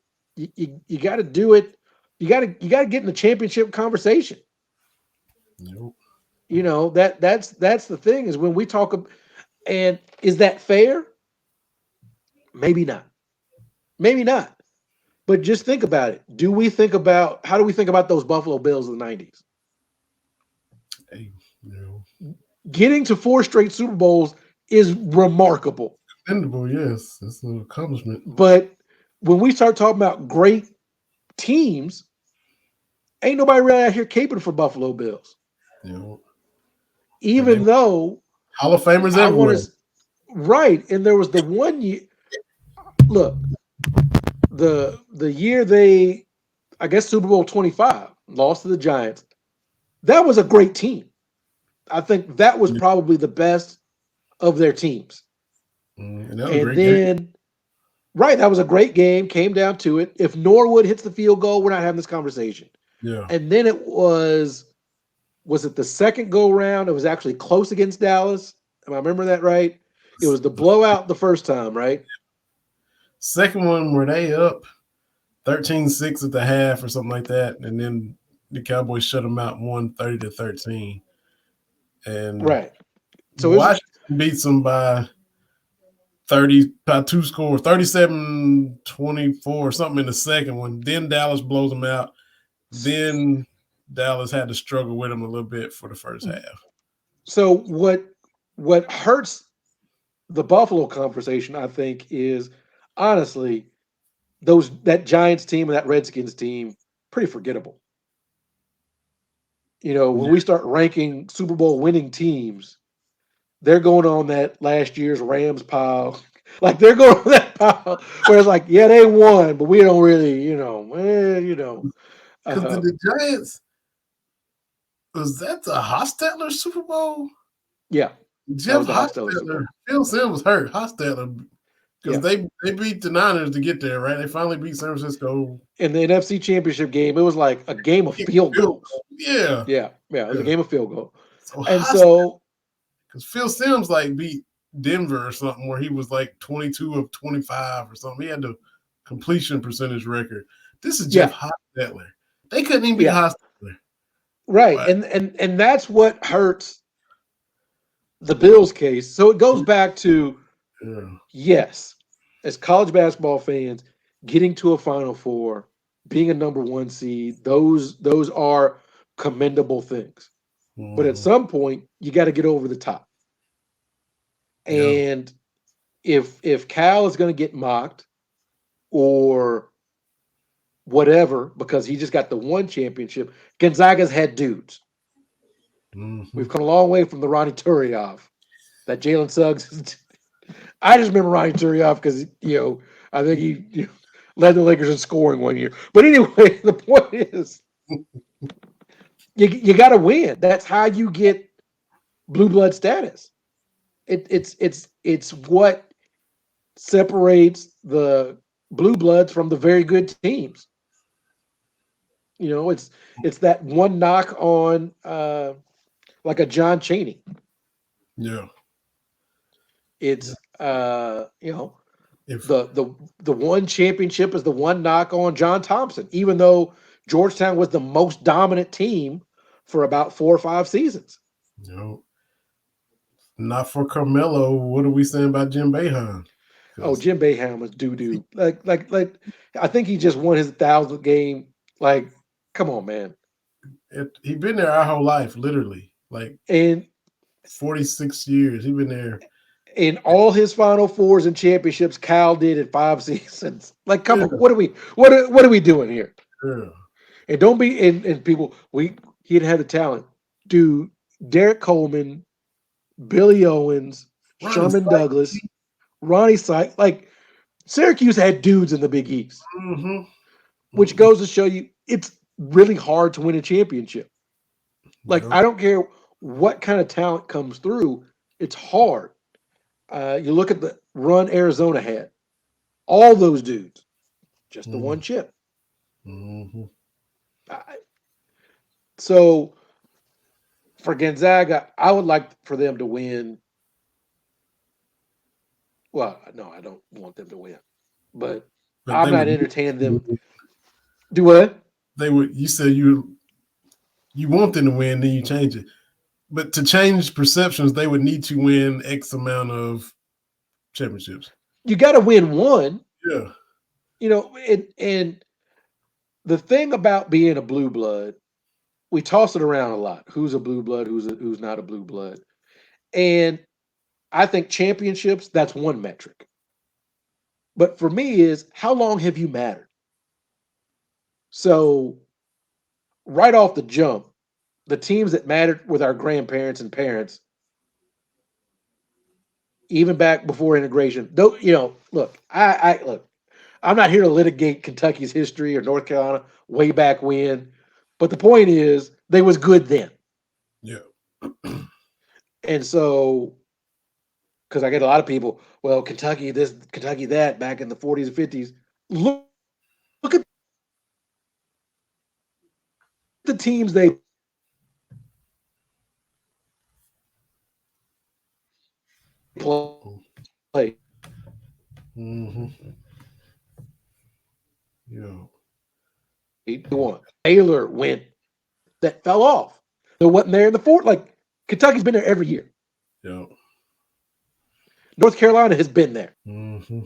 you got to do it. You got to get in the championship conversation. Yep. That's the thing is when we talk and is that fair? Maybe not. Maybe not. But just think about it. How do we think about those Buffalo Bills of the 90s? Hey, you know, Getting to four straight Super Bowls is remarkable. commendable. Yes, that's an accomplishment. But when we start talking about great teams, ain't nobody really out here caping for Buffalo Bills. You know, and they Even though Hall of Famers I want everywhere. to, right. And there was the one year, look, the year they, I guess Super Bowl 25, lost to the Giants. That was a great team. I think that was probably the best of their teams. And that was a And great game. then, right, that was a great game. Came down to it. If Norwood hits the field goal, we're not having this conversation. Yeah. And then was it the second go round? It was actually close against Dallas. Am I remember that right? It was the The blowout the first time, right? second one were they up 13-6 at the half or something like that, and then the Cowboys shut them out 130-13. And Right. So it's Washington beats them by 30, by two scores, 37-24 or something in the second one. Then Dallas blows them out. Then Dallas had to struggle with them a little bit for the first half. so what hurts the Buffalo conversation, I think, is honestly that Giants team and that Redskins team pretty forgettable. When Yeah, we start ranking Super Bowl winning teams, they're going on that last year's Rams pile. Like they're going on that pile where it's like, yeah, they won, but we don't really, because uh, the Giants, was that the Hostetler Super Bowl? yeah, that Jeff was the Hostetler Super Hostetler, Bowl. Phil Simms was hurt. Hostetler, because Yeah, they beat the Niners to get there, right? They finally beat San Francisco. in the NFC Championship game, it was like a game of field Field goals. goal. Yeah, Yeah, it was a yeah. game of field goal, So and Hostetler, so because Phil Simms like beat Denver or something where he was like 22 of 25 or something. He had the completion percentage record. This is Jeff yeah, Hostetler. They couldn't even beat yeah, Hostetler. right, Wow. and that's what hurts the Bills case. So it goes back to Yeah. yes, as college basketball fans, getting to a Final Four, being a number one seed, those are commendable things. But at Mhm. some point, you got to get over the top. Yeah. And if Cal is going to get mocked or whatever because he just got the one championship, Gonzaga's had dudes. Hmm. We've come a long way from the Ronnie Turioff. That Jalen Suggs. I just remember Ronnie Turioff because I think he led the Lakers in scoring one year. But anyway, the point is you got to win. That's how you get blue blood status. It's what separates the blue bloods from the very good teams. It's that one knock on like a John Chaney. Yeah. Yeah. It's If the one championship is the one knock on John Thompson, even though Georgetown was the most dominant team for about 4 or 5 seasons. you know, not for Carmelo, what are we saying about Jim Boeheim? Oh, Because Jim Boeheim was doo doo. Like, I think he just won his 1,000th game. Like, come on, man. he been there our whole life, literally, like And 46 years. He been there. In all his Final Fours and championships, Cal did in 5 seasons. Like, come Yeah, on, what are we doing here? yeah. And don't be and people he had the talent. Dude, Derek Coleman, Billy Owens, Ronnie Sherman Spike. Douglas, Ronnie Syke, like Syracuse had dudes in the Big East, Mm-hmm. which goes to show you it's really hard to win a championship. Like, Yep. I don't care what kind of talent comes through, it's hard. You look at the run Arizona had, all those dudes, just the one chip. Mm-hmm. I, so for Gonzaga, I would like for them to win. Well, no, I don't want them to win, but But I'm they not would. entertaining them. Do what? They would. You said you want them to win, then you change it. But to change perceptions, they would need to win X amount of championships. You got to win one, Yeah. and the thing about being a blue blood, we toss it around a lot. Who's a blue blood? Who's not a blue blood? And I think championships, that's one metric. But for me is how long have you mattered? So right off the jump, the teams that mattered with our grandparents and parents, even back before integration, though, look, I look, I'm not here to litigate Kentucky's history or North Carolina way back when, but the point is they was good then. Yeah. And so because I get a lot of people, well, Kentucky this, Kentucky that, back in the 40s and 50s. Look at the teams they play. Mm-hmm. Yeah. Baylor went that fell off. There wasn't there in the fort. Like Kentucky's been there every year. Yeah. North Carolina has been there. Mm-hmm.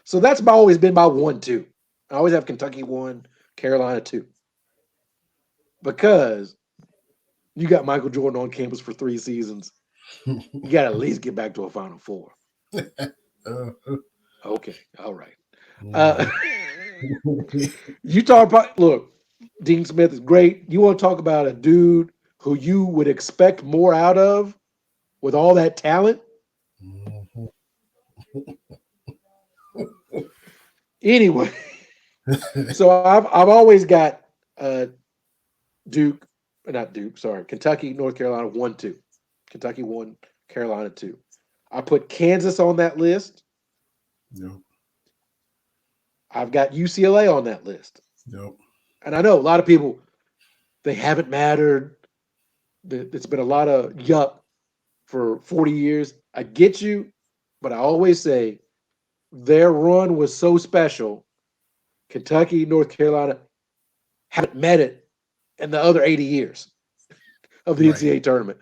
So that's always been my 1-2. I always have Kentucky 1, Carolina 2. Because you got Michael Jordan on campus for 3 seasons. You got to at least get back to a Final Four. Uh-huh. Okay. All right. Uh, Mhm. you talk about, look, Dean Smith is great. You want to talk about a dude who you would expect more out of with all that talent? Mhm. Anyway, so I've always got uh, Duke, not Duke, sorry, Kentucky, North Carolina 1-2. Kentucky 1, Carolina 2. I put Kansas on that list. Yep. I've got UCLA on that list. Yep. And I know a lot of people, they haven't mattered. It's been a lot of yuck for 40 years. I get you, but I always say their run was so special. Kentucky, North Carolina haven't met it in the other 80 years of the Right. NCAA tournament.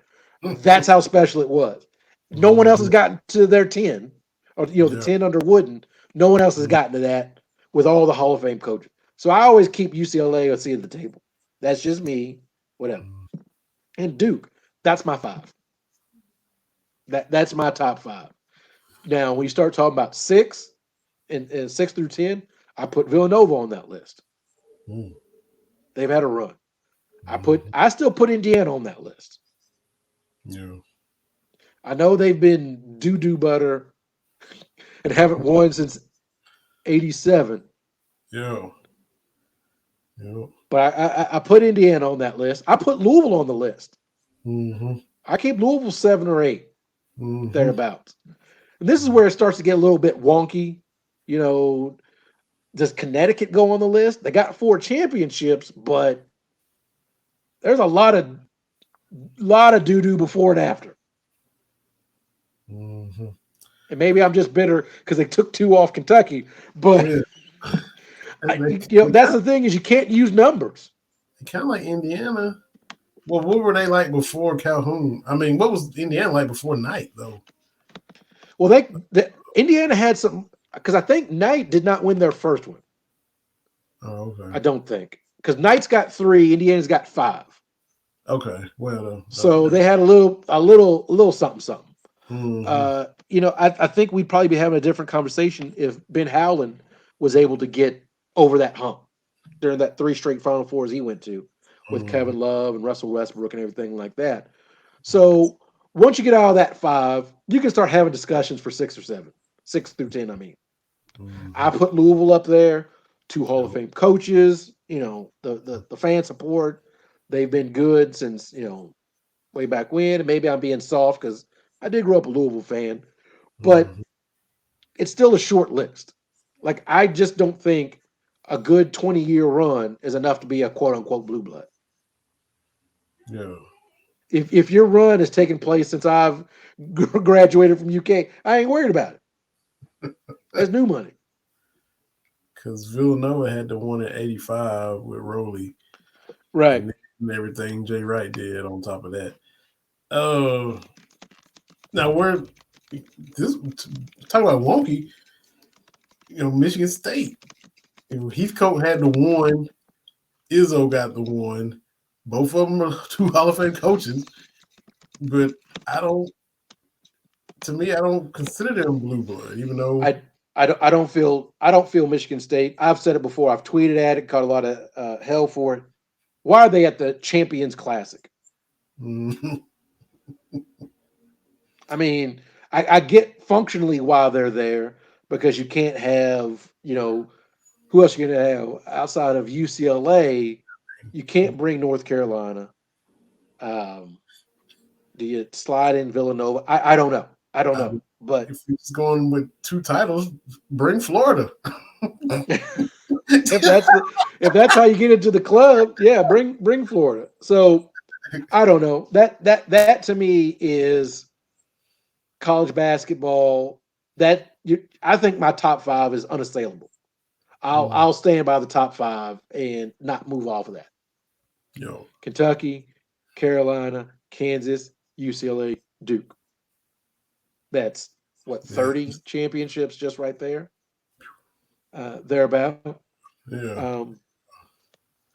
That's how special it was. No one else has Mhm. gotten to their 10, or the Yeah. 10 under Wooden. No one else has Mhm. gotten to that with all the Hall of Fame coaches. So I always keep UCLA or C at the table. That's just me. Whatever. And Duke, that's my 5. That's my top 5. Now, when you start talking about 6 and 6 through 10, I put Villanova on that list. Mhm. They've had a run. Mhm. I still put Indiana on that list. Yeah. I know they've been doo doo butter and haven't won since '87, Yeah. Yeah. but I put Indiana on that list. I put Louisville on the list. Mm-hmm. I keep Louisville 7 or 8 Mm-hmm. thereabouts. And this is where it starts to get a little bit wonky. You know, does Connecticut go on the list? They got 4 championships, but there's a lot of doo doo before and after. Mm-hmm. And maybe I'm just bitter because they took 2 off Kentucky. But Yeah. that's the thing is you can't use numbers. They kind of like Indiana. Well, what were they like before Calhoun? I mean, what was Indiana like before Knight, though? Well, Indiana had some because I think Knight did not win their first one. Oh, I okay. don't think because Knight's got 3, Indiana's got 5. Okay. Well, So that, they had a little something something. Hmm. I think we'd probably be having a different conversation if Ben Howland was able to get over that hump during that three straight Final Fours he went to with Hmm. Kevin Love and Russell Westbrook and everything like that. So once you get out of that five, you can start having discussions for six or seven, 6 through 10. I mean, I Hmm. put Louisville up there, two Hall of Yep. Fame coaches. The fan support. They've been good since way back when. And maybe I'm being soft because I did grow up a Louisville fan, but Hmm. it's still a short list. Like I just don't think a good 20-year run is enough to be a quote unquote blue blood. Yeah. If your run has taken place since I've graduated from UK, I ain't worried about it. That's new money. Because Villanova had the one in '85 with Rowley Right. and everything Jay Wright did on top of that. Uh, Now we're this talk about wonky. Michigan State. Heathcote had the one. Izzo got the one. Both of them are two Hall of Fame coaches, but I don't. To me, I don't consider them blue blood, even though. I I don't feel Michigan State. I've said it before. I've tweeted at it, caught a lot of hell for it. Why are they at the Champions Classic? Mhm. I mean, I get functionally why they're there because you can't have, who else you gonna have outside of UCLA? You can't bring North Carolina. Um, do you slide in Villanova? I don't know. I don't I know. But if he's going with two titles, bring Florida. if that's the if that's how you get into the club, yeah, bring Florida. So I don't know. That to me is college basketball. I think my top five is unassailable. I'll Mm, I'll stand by the top five and not move off of that. yo, Kentucky, Carolina, Kansas, UCLA, Duke. That's what yeah, 30 championships just right there, thereabout. yeah, Um,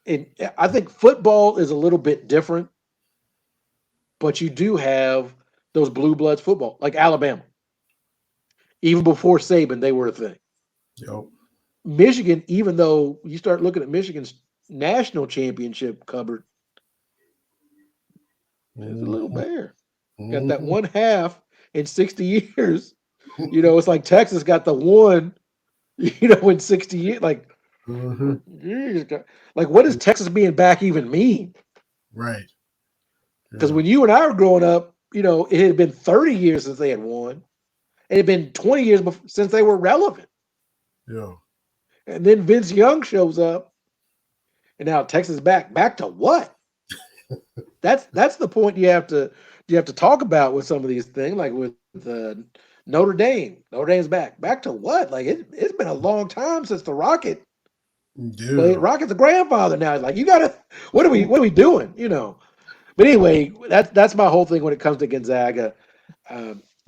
and I think football is a little bit different, but you do have those blue bloods football, like Alabama. Even before Saban, they were a thing. yo, Michigan, even though you start looking at Michigan's national championship cupboard, it's a little mhm, bare. Got that mhm, one half in 60 years. It's like Texas got the one, in 60 years. mhm. Like, what does Texas being back even mean? Right, Because yeah, when you and I were growing up, it had been 30 years since they had won. It had been 20 years since they were relevant. yeah, And then Vince Young shows up, and now Texas back. Back to what? That's the point you have to talk about with some of these things, like with Notre Dame. Notre Dame's back. Back to what? Like it's been a long time since the Rocket played. yeah, Rocket's a grandfather now. Like you gotta. What are we doing? But anyway, that's my whole thing when it comes to Gonzaga.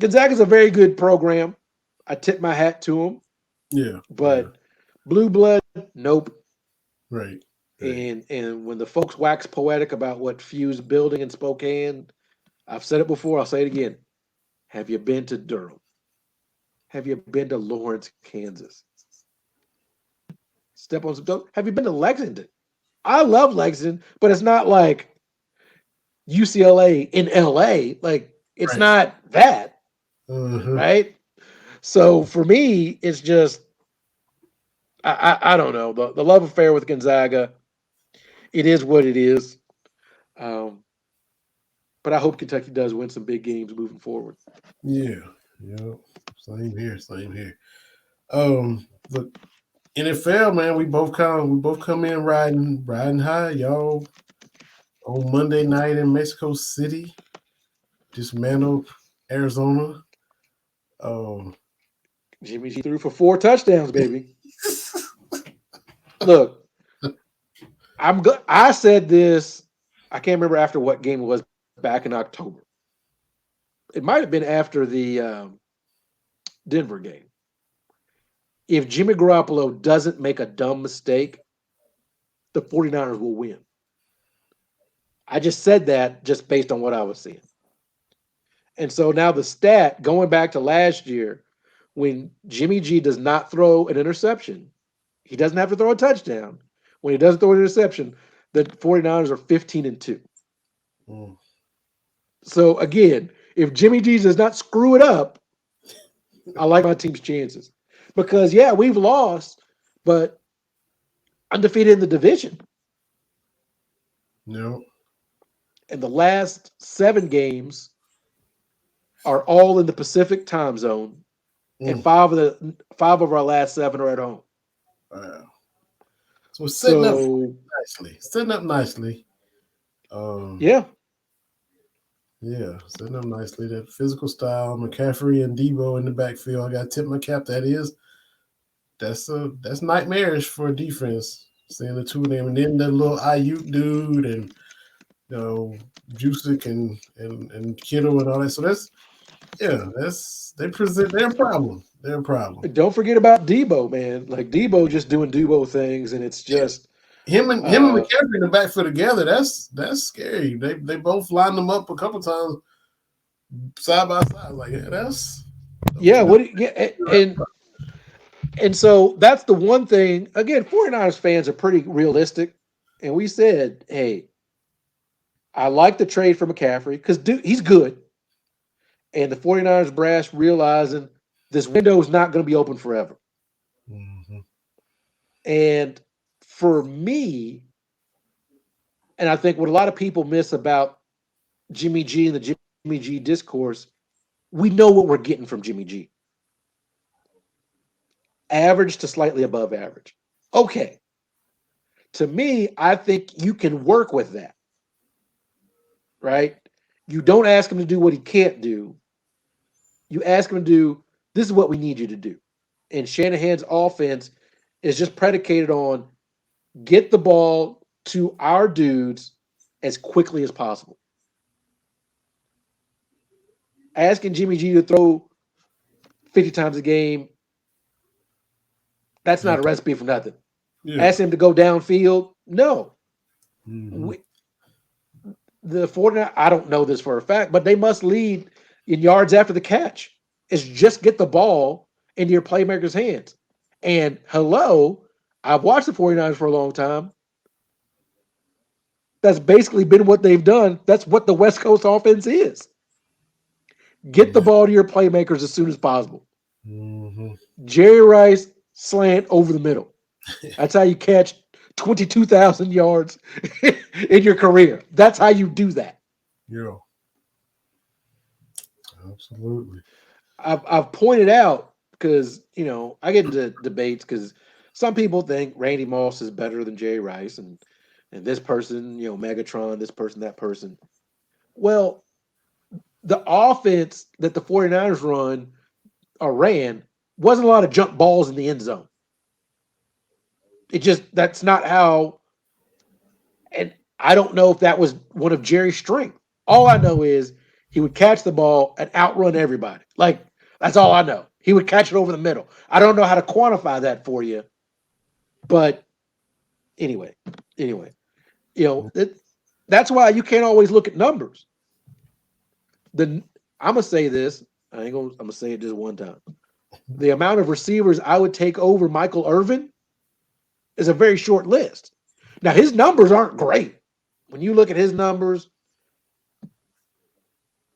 Gonzaga's a very good program. I tip my hat to them, yeah, yeah. but blue blood, nope. Right, right. And when the folks wax poetic about what Few's building in Spokane, I've said it before, I'll say it again. Have you been to Durham? Have you been to Lawrence, Kansas? Step on some toes. Have you been to Lexington? I love Lexington, but it's not like UCLA in LA. Like it's Right. not that, Uh-huh. right? So for me, it's just I don't know the love affair with Gonzaga. It is what it is. Um, but I hope Kentucky does win some big games moving forward. Yeah, yeah. Same here, same here. Look, NFL, man, we both come in riding high, y'all. On Monday night in Mexico City, dismantled Arizona. Um, Jimmy G threw for 4 touchdowns, baby. Look, I'm good. I said this. I can't remember after what game it was back in October. It might have been after the Denver game. If Jimmy Garoppolo doesn't make a dumb mistake, the 49ers will win. I just said that just based on what I was seeing. And so now the stat going back to last year, when Jimmy G does not throw an interception, he doesn't have to throw a touchdown. When he doesn't throw an interception, the 49ers are 15-2. Mm. So again, if Jimmy G does not screw it up, I like my team's chances. Because yeah, we've lost, but undefeated in the division. No. And the last 7 games are all in the Pacific time zone, and Mm. five of our last 7 are at home. Wow. So we're setting up So nicely. Setting up nicely. Um, yeah, yeah, setting up nicely. That physical style, McCaffrey and Debo in the backfield. I got to tip my cap. That's nightmarish for a defense. Seeing the two of them, and then that little Ayuk dude, and Jusic and Kittle and all that. So that's they present their problem. Their problem. don't forget about Debo, man. Like Debo just doing Debo things, and it's Yeah. just Him and uh McCaffrey in the backfield together. That's scary. They both lined them up a couple times side by side. Like that's don't yeah, you know? yeah, and so that's the one thing. Again, 49ers fans are pretty realistic, and we said, hey, I like the trade for McCaffrey because dude, he's good. And the 49ers brass realizing this window is not going to be open forever. Mm-hmm. And for me, and I think what a lot of people miss about Jimmy G and the Jimmy G discourse, we know what we're getting from Jimmy G. Average to slightly above average. Okay. To me, I think you can work with that, right? You don't ask him to do what he can't do. You ask him to do this is what we need you to do. And Shanahan's offense is just predicated on get the ball to our dudes as quickly as possible. Asking Jimmy G to throw 50 times a game, that's not Yeah. a recipe for nothing. Yeah. Ask him to go downfield, no. Mm-hmm. We, the 49, I don't know this for a fact, but they must lead in yards after the catch. It's just get the ball into your playmaker's hands. And hello, I've watched the 49ers for a long time. That's basically been what they've done. That's what the West Coast offense is. Get the Yeah. ball to your playmakers as soon as possible. Mm-hmm. Jerry Rice slant over the middle. That's how you catch 22,000 yards in your career. That's how you do that. Yeah. Absolutely. I've pointed out because I get into debates because some people think Randy Moss is better than Jerry Rice and this person, Megatron, this person, that person. Well, the offense that the 49ers run or ran wasn't a lot of jump balls in the end zone. It just that's not how. And I don't know if that was one of Jerry's strengths. All I know is he would catch the ball and outrun everybody. Like that's all I know. He would catch it over the middle. I don't know how to quantify that for you, but anyway, anyway, that's why you can't always look at numbers. The I'm gonna say this. I ain't gonna. I'm gonna say it just one time. The amount of receivers I would take over Michael Irvin is a very short list. Now his numbers aren't great when you look at his numbers,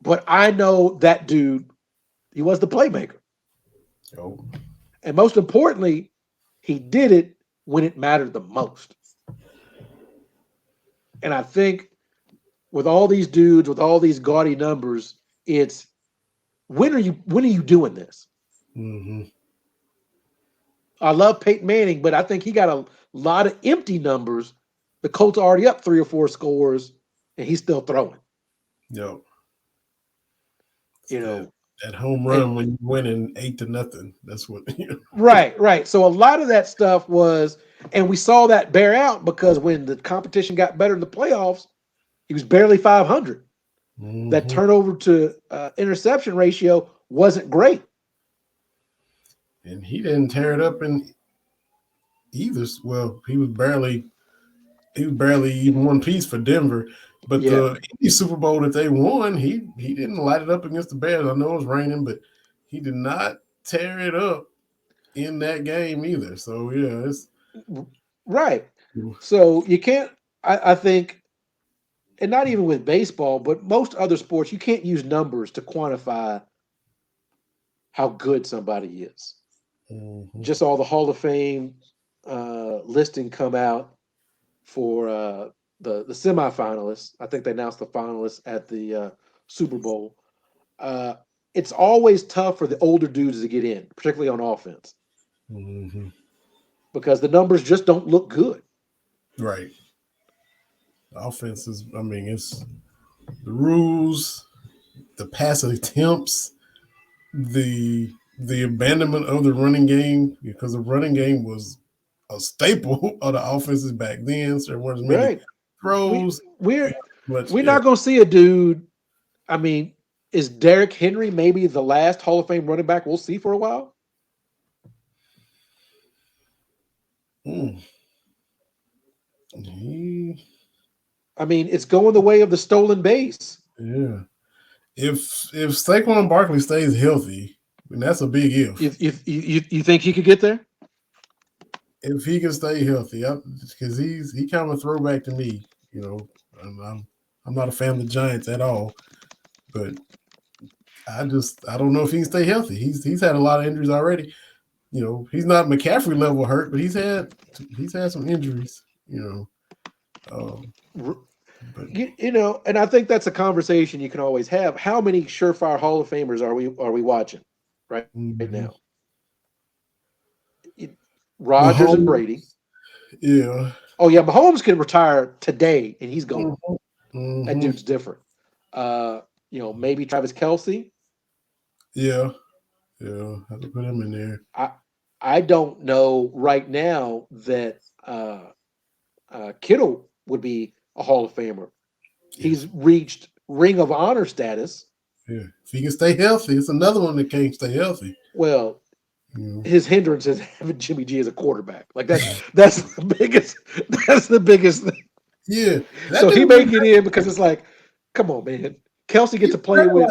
but I know that dude. He was the playmaker, Oh. and most importantly, he did it when it mattered the most. And I think with all these dudes with all these gaudy numbers, it's when are you doing this? Mm-hmm. I love Peyton Manning, but I think he got a lot of empty numbers. The Colts are already up 3 or 4 scores, and he's still throwing. Yo. You That know, that home and run when you winning 8-0. That's what right, right. So a lot of that stuff was, and we saw that bear out because when the competition got better in the playoffs, he was barely 500. That Mm-hmm. turnover to interception ratio wasn't great. And he didn't tear it up in either. Well, he was barely even one piece for Denver. But Yeah, the Indy Super Bowl that they won, he didn't light it up against the Bears. I know it was raining, but he did not tear it up in that game either. So yeah, it's right. So you can't. I think, and not even with baseball, but most other sports, you can't use numbers to quantify how good somebody is. mhm, Just all the Hall of Fame listing come out for the semifinalists. I think they announced the finalists at the Super Bowl. Uh, it's always tough for the older dudes to get in, particularly on offense, mhm. because the numbers just don't look good. Right. Offense is, I mean, it's the rules, the pass attempts, the abandonment of the running game because the running game was a staple of the offenses back then. So there weren't as many Right. We throws, we're much. we're Yeah. not going to see a dude. I mean, is Derrick Henry maybe the last Hall of Fame running back we'll see for a while? Mm. He, I mean, it's going the way of the stolen base. yeah. If Saquon Barkley stays healthy, and that's a big if. You think he could get there? If he can stay healthy, because he kind of a throwback to me. You know, I'm not a fan of the Giants at all, but I don't know if he can stay healthy. He's had a lot of injuries already. You know, he's not McCaffrey level hurt, but he's had some injuries. You know, R- but and I think that's a conversation you can always have. How many surefire Hall of Famers are we watching right now? mhm. It- Rodgers and Brady. Mahomes, yeah, Oh yeah, Mahomes can retire today and he's gone. hmm That hmm dude's different. Uh, maybe Travis Kelsey. yeah, yeah. I have to put him in there. I I don't know right now that Kittle would be a Hall of Famer. He's If reached Ring of Honor status. yeah, if he can stay healthy, it's another one that can't stay healthy. Well, You his hindrance is having Jimmy G as a quarterback. Like that's the biggest. That's the biggest thing. yeah, that So he dude may been get in because it's like, come on, man. Kelsey he get to play with.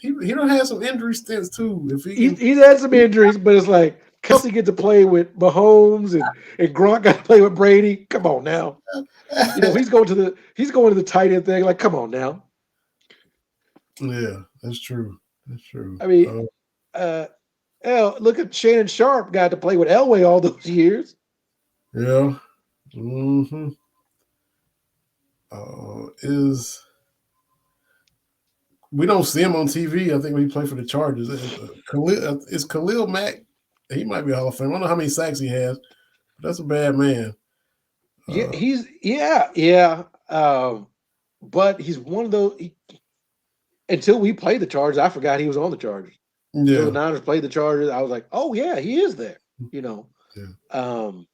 he don't have some injury stints too. If he can, He's had some injuries, but it's like Kelsey get to play with Mahomes and Gronk got to play with Brady. Come on now. He's going to the tight end thing. Like, come on now. yeah, that's true. That's true. I mean, uh, hell, look at Shannon Sharp got to play with Elway all those years. Yeah. hmm is we don't see him on TV. I think when he played for the Chargers, is Khalil Mack. He might be a Hall of Fame. I don't know how many sacks he has, but that's a bad man. Yeah, yeah. But he's one of those. Until we played the Chargers, I forgot he was on the Chargers. Until the Yeah, Niners played the Chargers, I was like, oh yeah, he is there. You know, yeah. um,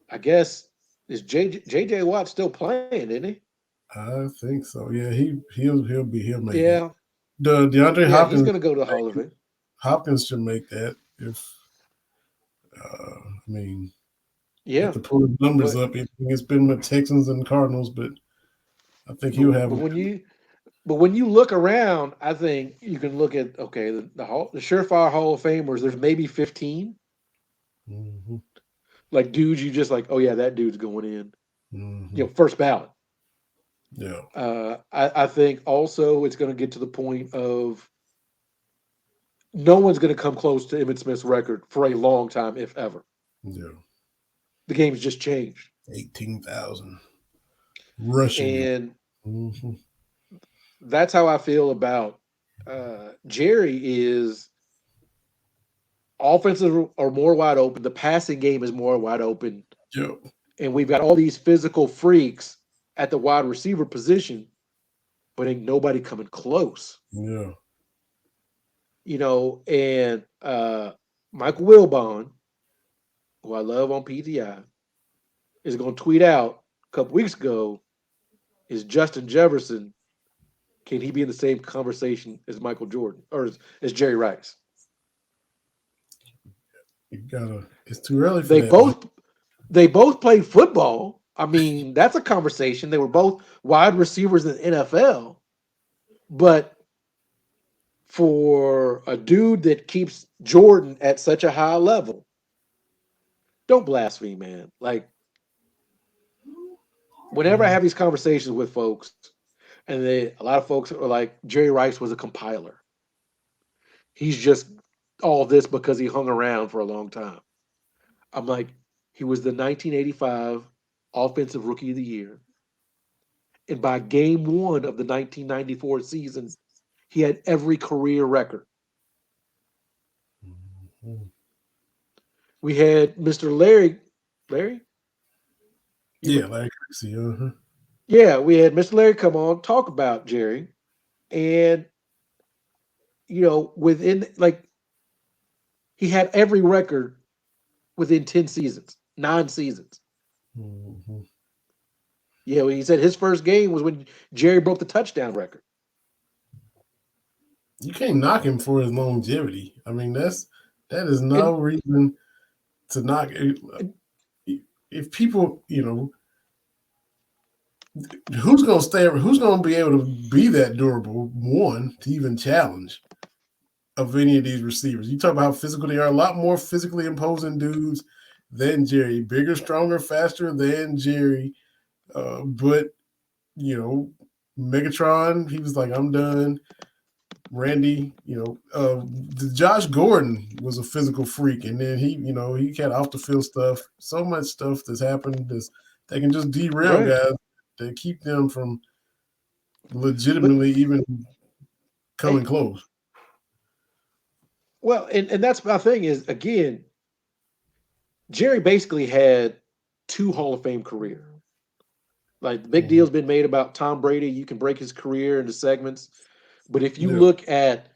I guess is JJ Watt still playing, isn't he? I think so. Yeah, he'll make it. Yeah, The DeAndre yeah, he's Hopkins gonna go to the Hall of Fame. Hopkins should make that if I mean you have Yeah, to pull his numbers but up. It's been with Texans and Cardinals, but I think but, he'll have but a when you look around, I think you can look at okay the surefire Hall of Famers. There's maybe 15 hmm like dudes you just like. Oh yeah, that dude's going in. hmm First ballot. Yeah, I think also it's going to get to the point of no one's going to come close to Emmitt Smith's record for a long time, if ever. yeah. The game's just changed, 18,000 rushing yards. and hmm that's how I feel about Jerry. Is offenses are more wide open. The passing game is more wide open, Yep. and we've got all these physical freaks at the wide receiver position, but ain't nobody coming close. Yeah. And Michael Wilbon, who I love on PTI, is going to tweet out a couple weeks ago, is Justin Jefferson, can he be in the same conversation as Michael Jordan or as Jerry Rice? You gotta. It's too early for They that, man. both they both played football. I mean, that's a conversation. They were both wide receivers in the NFL, but for a dude that keeps Jordan at such a high level, don't blaspheme, man. Like whenever I Mhm. have these conversations with folks, and a lot of folks are like, Jerry Rice was a compiler. He's just all this because he hung around for a long time. I'm like, he was the 1985 Offensive Rookie of the Year. And by game one of the 1994 season, he had every career record. Mhm. We had Mr. Larry. Larry? Yeah, You, like see, uh-huh. yeah, we had Mr. Larry come on, talk about Jerry. And, within, like, he had every record within 10 seasons, 9 seasons. Mhm. Yeah, he said his first game was when Jerry broke the touchdown record. You can't knock him for his longevity. I mean, that is no And, reason to knock. and If people, who's gonna stay? Who's gonna be able to be that durable? One to even challenge of any of these receivers. You talk about how physical they are. A lot more physically imposing dudes than Jerry. Bigger, stronger, faster than Jerry. But you know, Megatron, he was like, I'm done. Randy, Josh Gordon was a physical freak, and then he had off the field stuff. So much stuff that's happened that can just derail right. guys that keep them from But legitimately even coming hey, close. well, and that's my thing is again, Jerry basically had two Hall of Fame career. Like the big Mhm. deal's been made about Tom Brady. You can break his career into segments. But if you Yeah, look at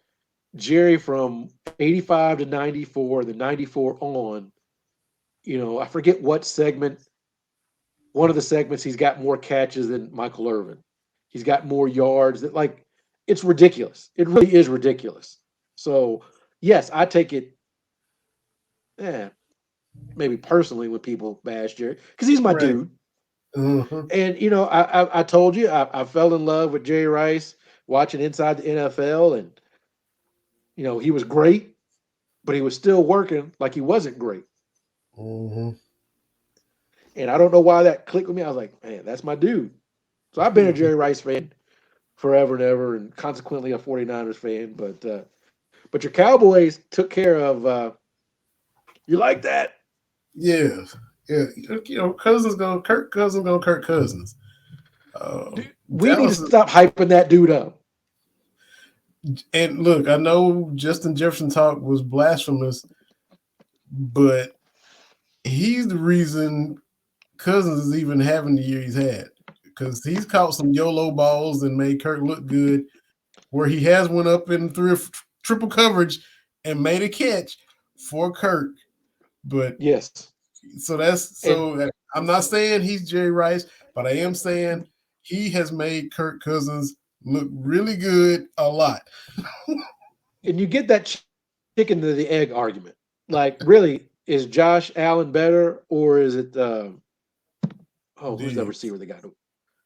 Jerry from 85 to 94, the 94 on, I forget what segment, one of the segments, he's got more catches than Michael Irvin. He's got more yards. That like, it's ridiculous. It really is ridiculous. So, yes, I take it, eh, maybe personally when people bash Jerry, because he's my right. dude. Uh-huh. And I told you I fell in love with Jerry Rice watching Inside the NFL, and he was great, but he was still working like he wasn't great. Uh-huh. And I don't know why that clicked with me. I was like, man, that's my dude. So I've been a Jerry Rice fan forever and ever, and consequently a 49ers fan. But your Cowboys took care of. You like that? Yeah, yeah. Kirk Cousins gonna Kirk Cousins. Dude, we need to Dallas stop hyping that dude up. and look, I know Justin Jefferson talk was blasphemous, but he's the reason Cousins is even having the year he's had because he's caught some YOLO balls and made Kirk look good. Where he has went up in triple coverage and made a catch for Kirk, but Yes, and I'm not saying he's Jerry Rice, but I am saying he has made Kirk Cousins look really good a lot. and you get that chicken to the egg argument. Like, really, is Josh Allen better or is it? Who's that Diggs. receiver they got?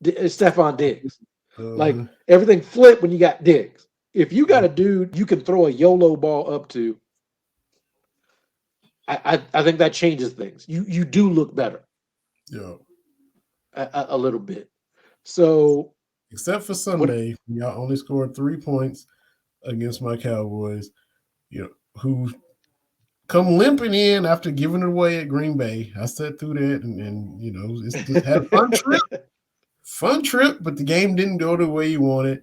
It's Stephon Diggs. Like Uh-huh. everything flipped when you got Diggs. If you got Uh, a dude you can throw a YOLO ball up to, I think that changes things. You do look better yeah. a little bit. So Except for what? Sunday, y'all only scored 3 points against my Cowboys, who come limping in after giving it away at Green Bay. I sat through that and it's just had a fun trip, but the game didn't go the way you wanted.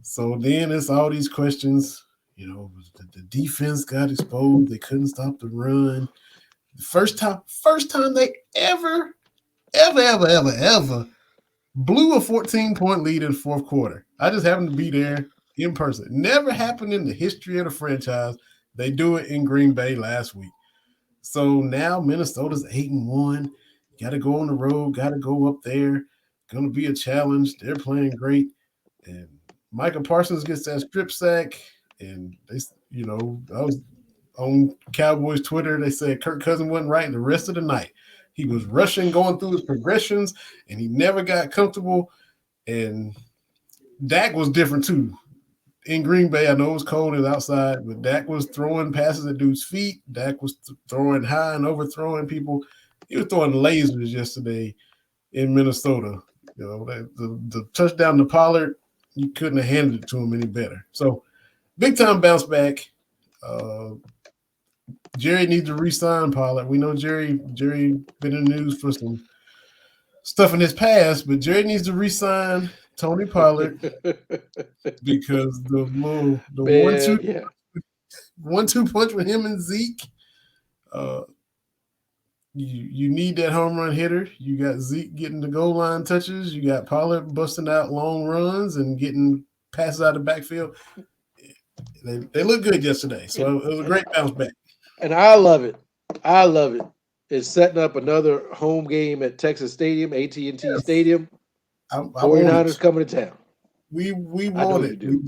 So then it's all these questions. The defense got exposed. They couldn't stop the run. The first time they ever blew a 14-point lead in the fourth quarter. I just happened to be there in person. Never happened in the history of the franchise. They do it in Green Bay last week. So now Minnesota's 8-1. Got to go on the road. Got to go up there. Going to be a challenge. They're playing great, and Michael Parsons gets that strip sack. And I was on Cowboys Twitter. They said Kirk Cousins wasn't right the rest of the night. He was rushing, going through his progressions, and he never got comfortable. And Dak was different too. In Green Bay, I know it was cold and outside, but Dak was throwing passes at dudes' feet. Dak was throwing high and overthrowing people. He was throwing lasers yesterday in Minnesota. You know, the touchdown to Pollard, you couldn't have handed it to him any better. So big time bounce back. Uh, Jerry needs to re-sign Pollard. We know Jerry been in the news for some stuff in his past, but Jerry needs to re-sign Tony Pollard because the Man, yeah. 1-2 punch with him and Zeke. Uh, you need that home run hitter. You got Zeke getting the goal line touches. You got Pollard busting out long runs and getting passes out of the backfield. They look good yesterday, so it was a great bounce back. And I love it. I love it. It's setting up another home game at Texas Stadium, AT&T Yes, Stadium. I want 49ers it. coming to town. We I know want you it. We do.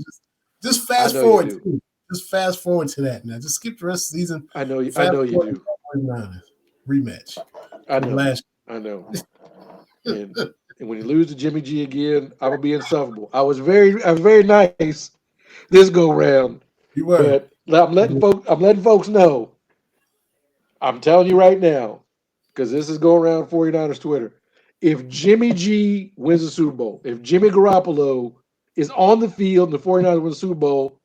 just I fast know you forward do. to just fast forward to that now. Just skip the rest of the season. I know you. I Fast know you forward to do. 49ers rematch I from know. last. I know. And and when you lose to Jimmy G again, I'm gonna be insufferable. I was very nice this go round, You were. but I'm letting folks know. I'm telling you right now, because this is going around 49ers Twitter. If Jimmy G wins the Super Bowl, if Jimmy Garoppolo is on the field and the 49ers win the Super Bowl,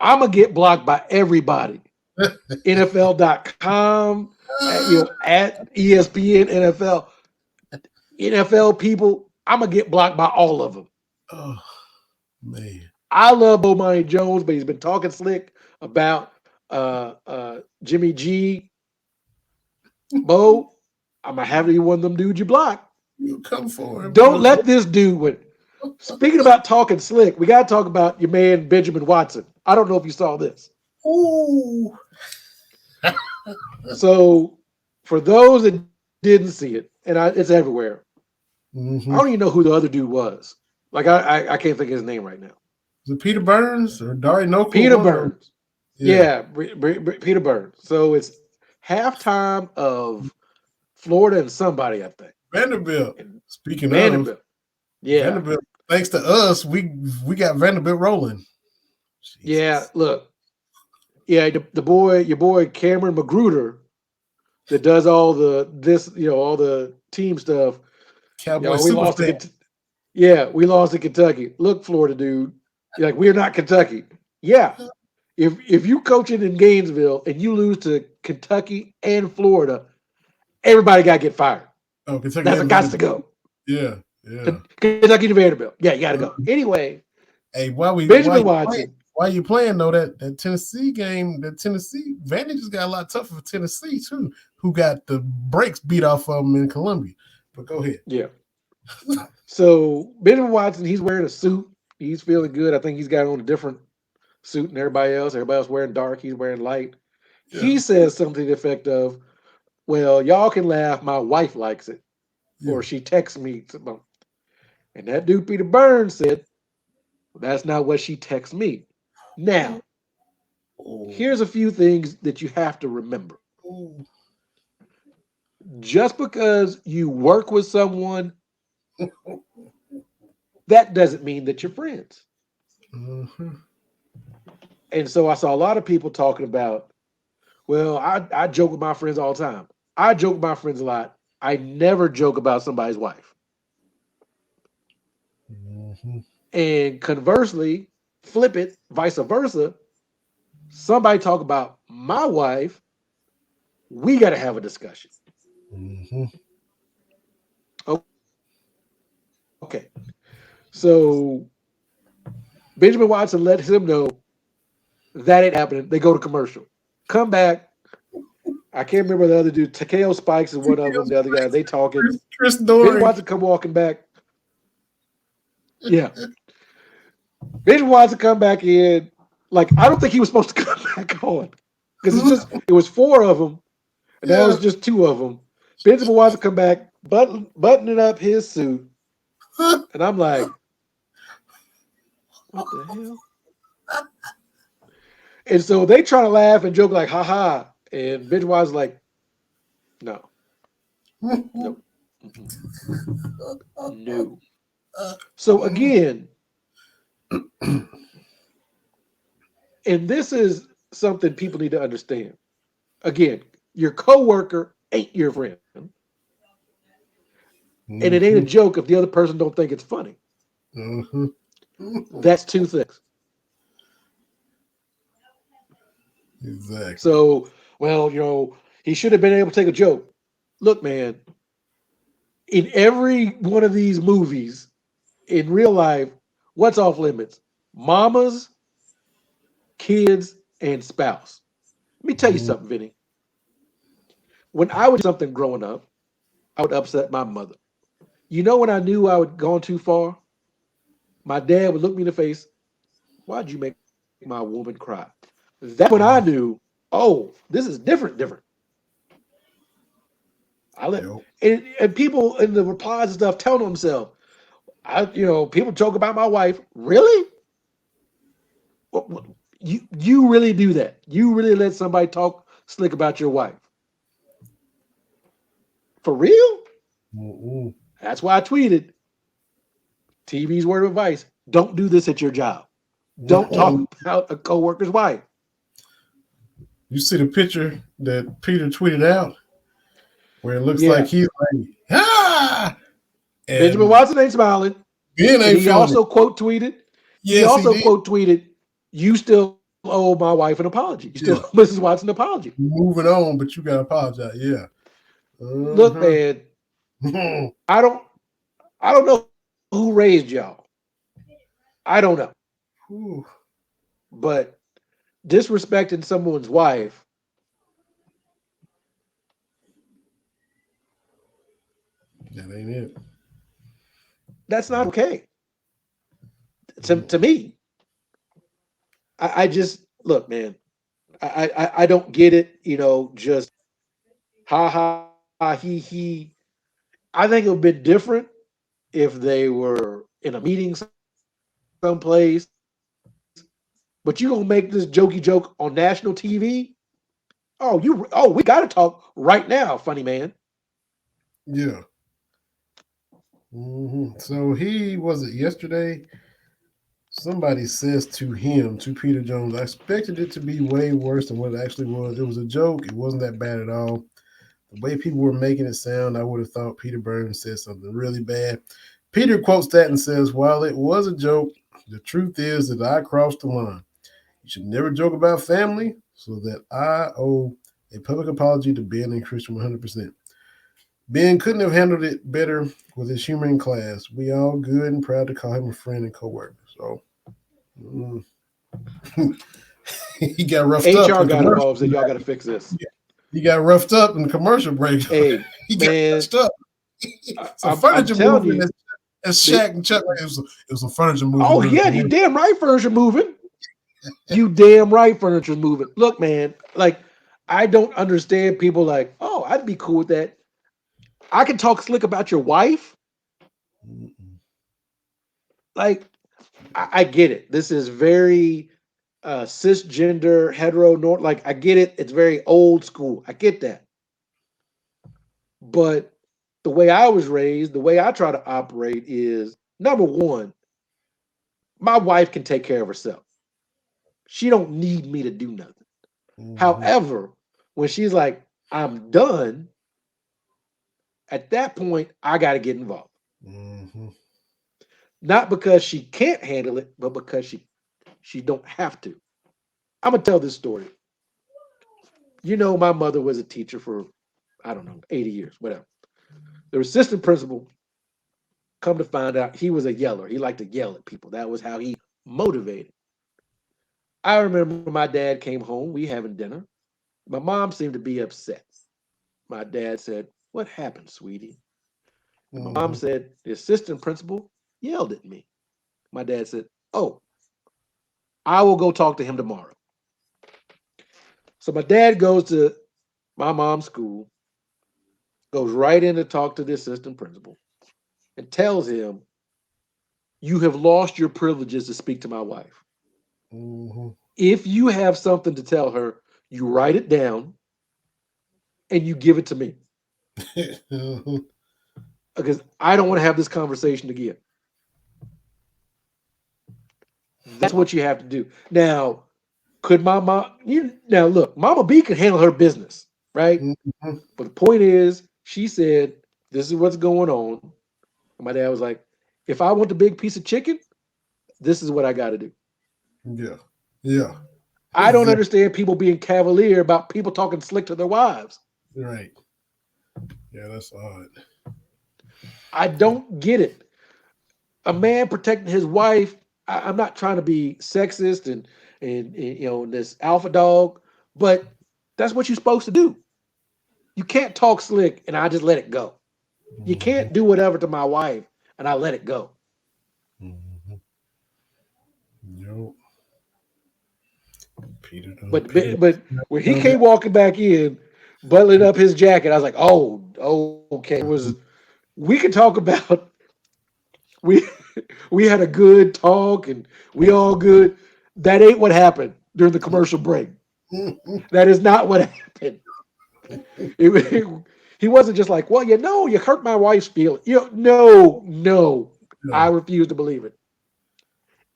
I'm gonna get blocked by everybody. NFL.com, at ESPN, NFL people. I'm gonna get blocked by all of them. Oh man. I love Bomani Jones, but he's been talking slick about Jimmy G. Bo, I'm gonna have to be one of them dudes you block. You come for him, Don't bro. let this dude win. Speaking about talking slick, we gotta talk about your man Benjamin Watson. I don't know if you saw this. Ooh. So, for those that didn't see it, and it's everywhere, I don't Mm-hmm. even know who the other dude was. Like I can't think of his name right now. Is it Peter Burns or Dari Nokel? Peter One of them. Burns. Yeah. Yeah, Peter Burns. So it's halftime of Florida and somebody, I think. Vanderbilt. And Speaking of Vanderbilt. Yeah. Vanderbilt, thanks to us, we got Vanderbilt rolling. Yeah. Jesus. Look. Yeah, your boy Cameron Magruder that does all the team stuff. Cowboy We super lost to fan. we lost to Kentucky. Look, Florida dude, you're like, we're not Kentucky. Yeah. If you coaching in Gainesville and you lose to Kentucky and Florida, everybody gotta get fired. Oh, Kentucky That's a and got to Vanderbilt. go. Yeah, yeah. Kentucky to Vanderbilt. Yeah, you gotta go. Uh, Anyway, Hey, Benjamin Watson. why you playing though that Tennessee game, that Tennessee Vandy just got a lot tougher for Tennessee too, who got the brakes beat off of them in Columbia. But go ahead. Yeah. So Benjamin Watson, he's wearing a suit. He's feeling good. I think he's got on a different suit than everybody else. Everybody else wearing dark. He's wearing light. Yeah, He says something to the effect of, "Well, y'all can laugh. My wife likes it," yeah. or she texts me. And that dude Peter Burns said, "That's not what she texts me." Now, Oh, here's a few things that you have to remember. oh. Just because you work with someone, that doesn't mean that you're friends. Mhm. And so I saw a lot of people talking about, well, I joke with my friends all the time. I joke with my friends a lot. I never joke about somebody's wife. Mhm. And conversely, flip it, vice versa. Somebody talk about my wife, we got to have a discussion. Mhm. Okay. So Benjamin Watson let him know that ain't happening. They go to commercial. Come back. I can't remember the other dude. Takeo Spikes is one of them. The other guy, they talking. Chris Benjamin Dory. Watson come walking back. Yeah. Benjamin Watson come back in. Like, I don't think he was supposed to come back on. Because it was four of them, and now Yeah. it's just two of them. Benjamin Watson come back, buttoning up his suit, and I'm like, what the hell? And so they try to laugh and joke like, ha ha. And Benjamin Watson's like, no. Nope. Mm-mm. No. So again, and this is something people need to understand. Again, your coworker ain't your friend, and it ain't a Mhm. joke if the other person don't think it's funny. Mhm. That's two things. Exactly. So, well, he should have been able to take a joke. Look, man, in every one of these movies, in real life, what's off limits? Mamas, kids, and spouse. Let me tell you Mhm. something, Vinny. When I would something growing up, I would upset my mother. You know when I knew I had gone too far? My dad would look me in the face. Why'd you make my woman cry? That's when I knew, oh, this is different. I let Yep. and people in the replies and stuff telling themselves, people joke about my wife. Really? You really do that? You really let somebody talk slick about your wife? For real? Mm-mm. That's why I tweeted TV's word of advice. Don't do this at your job. Don't talk about a coworker's wife. You see the picture that Peter tweeted out where it looks like Yeah. he's like, ah, Benjamin and Watson ain't smiling. Ben And ain't he feeling it. also quote tweeted, Yes, he did. you still owe my wife an apology. You still owe Yeah, Mrs. Watson an apology. moving on, but you gotta apologize. Yeah. Look, Uh-huh. man, I don't I don't know who raised y'all. I don't know. Whew. But disrespecting someone's wife, That ain't it. that's not okay. To Mm-mm. me, I just look, man. I don't get it. Just ha ha he. I think it would have been different if they were in a meeting someplace. But you gonna make this jokey joke on national TV? We got to talk right now, funny man. Yeah. So he was it yesterday? Somebody says to him, to Peter Jones, I expected it to be way worse than what it actually was. It was a joke. It wasn't that bad at all. The way people were making it sound, I would have thought Peter Burns said something really bad. Peter quotes that and says, while it was a joke, the truth is that I crossed the line. You should never joke about family, so that I owe a public apology to Ben and Christian 100%. Ben couldn't have handled it better with his humor in class. We all good and proud to call him a friend and coworker. So mm, he got roughed up HR in got commercial. involved, said y'all got to fix this. He got roughed up in commercial break. Hey, He got man, touched up. Some I'm furniture telling moving you, as they. Shaq and Chuck. It was some furniture moving Oh during the yeah, you commercial. damn right, furniture moving. You damn right, furniture's moving. Look, man, like I don't understand people like, oh, I'd be cool with that. I can talk slick about your wife. Mm-mm. Like, I get it. This is very cisgender, hetero, nor like I get it. It's very old school. I get that. But the way I was raised, the way I try to operate is number one, my wife can take care of herself. She don't need me to do nothing. Mm-hmm. However, when she's like, I'm done, at that point, I got to get involved. Mm-hmm. Not because she can't handle it, but because she don't have to. I'm gonna tell this story. My mother was a teacher for I don't know 80 years, whatever. The assistant principal, come to find out, he was a yeller. He liked to yell at people. That was how he motivated. I remember my dad came home. We having dinner. My mom seemed to be upset. My dad said, "What happened, sweetie?" And my mom Mm-hmm. said, "The assistant principal yelled at me." My dad said, "Oh, I will go talk to him tomorrow." So my dad goes to my mom's school, goes right in to talk to the assistant principal, and tells him, "You have lost your privileges to speak to my wife. Mm-hmm. If you have something to tell her, you write it down and you give it to me." Mhm. because I don't want to have this conversation again. That's what you have to do. Now, could my mom? Now look, Mama B can handle her business, right? Mhm. But the point is, she said, "This is what's going on." And my dad was like, "If I want the big piece of chicken, this is what I got to do." Yeah. Yeah. I don't Exactly. understand people being cavalier about people talking slick to their wives. Right. Yeah, that's odd. I don't get it. A man protecting his wife. I'm not trying to be sexist and this alpha dog, but that's what you're supposed to do. You can't talk slick and I just let it go. You Mhm. can't do whatever to my wife and I let it go. Mhm. Yo, Peter done. Peter But when he done got. came walking back in, buttoning up his jacket, I was like, "Oh, okay." It was. We can talk about we we had a good talk and we all good. That ain't what happened during the commercial break. Mhm. That is not what happened. He wasn't just like, well, you hurt my wife's feelings. No, no, I Yeah. refuse to believe it.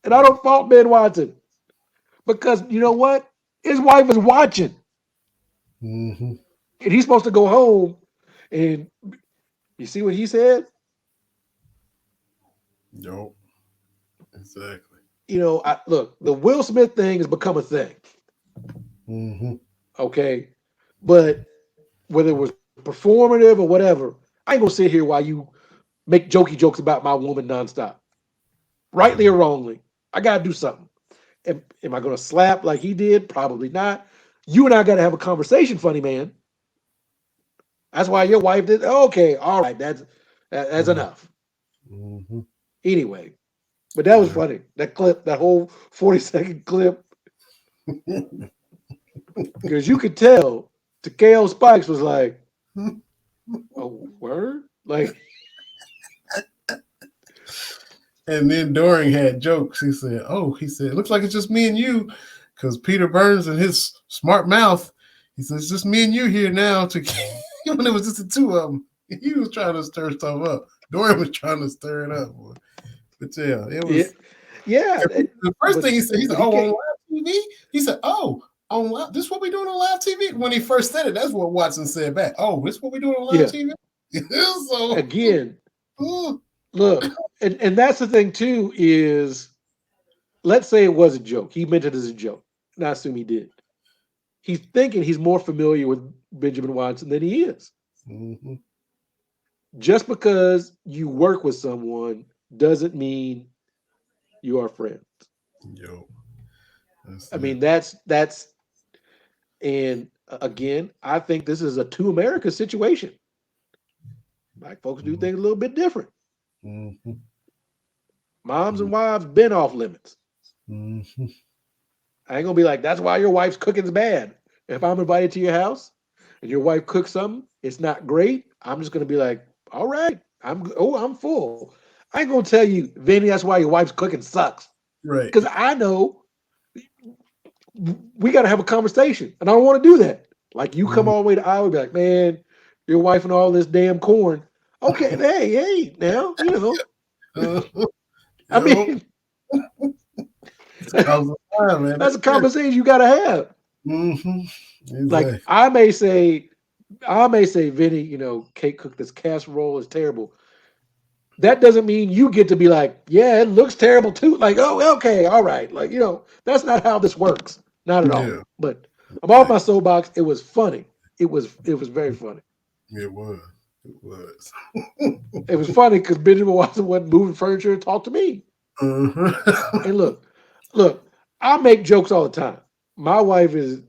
And I Yeah. don't fault Ben Watson because you know what? His wife is watching, Hmm. and he's supposed to go home. And you see what he said? Yo, exactly. Look, the Will Smith thing has become a thing, Hmm. okay? But whether it was performative or whatever, I ain't gonna sit here while you make jokey jokes about my woman nonstop, rightly or wrongly. I gotta do something. Am I gonna slap like he did? Probably not. You and I gotta have a conversation, funny man. That's why your wife did. Okay, all right, that's enough. Hmm. Anyway, but that was Yeah. funny. That clip, that whole 40-second clip, because you could tell Takeo Spikes was like, "Oh, word!" Like, And then Doring had jokes. He said, "Oh, he said, it looks like it's just me and you," because Peter Burns and his smart mouth. He says, "It's just me and you here now." To when it was just the two of them, he was trying to stir stuff up. Doring was trying to stir it up. Boy. But yeah, it yeah, was yeah. the first thing he said, But he "Oh, on can't. live TV." He said, "Oh, on live. This is what we doing on live TV." When he first said it, that's what Watson said back. "Oh, this is what we doing on live Yeah, TV." So, again, mm, look, and that's the thing too is, let's say it was a joke. He meant it as a joke. And I assume he did. He's thinking he's more familiar with Benjamin Watson than he is. mhm, Just because you work with someone doesn't mean you are friends. yo, that's I it. mean, that's and again, I think this is a two America situation. Black folks do things a little bit different. Mhm, Moms and wives been off limits. mhm, I ain't gonna be like, that's why your wife's cooking's bad. If I'm invited to your house and your wife cooks something, it's not great. I'm just gonna be like, all right, I'm full. I ain't gonna tell you, Vinny, that's why your wife's cooking sucks. right. Because I know we gotta have a conversation. And I don't want to do that. Like you come Mhm. all the way to Iowa, be like, man, your wife and all this damn corn. Okay, hey, now, I Yo, mean, it's cause of time, man. that's That's a it. conversation you gotta have. Hmm. Like Exactly. I may say, Vinny, Kate cooked this casserole is terrible. That doesn't mean you get to be like, yeah, it looks terrible too. Like, oh, okay, all right. Like, that's not how this works. Not at all. Yeah, But I'm off my exactly. soapbox. It was funny. It was very funny. It was. It was. It was funny because Benjamin Watson wasn't moving furniture and talked to me. Uh-huh. And look, I make jokes all the time. My wife is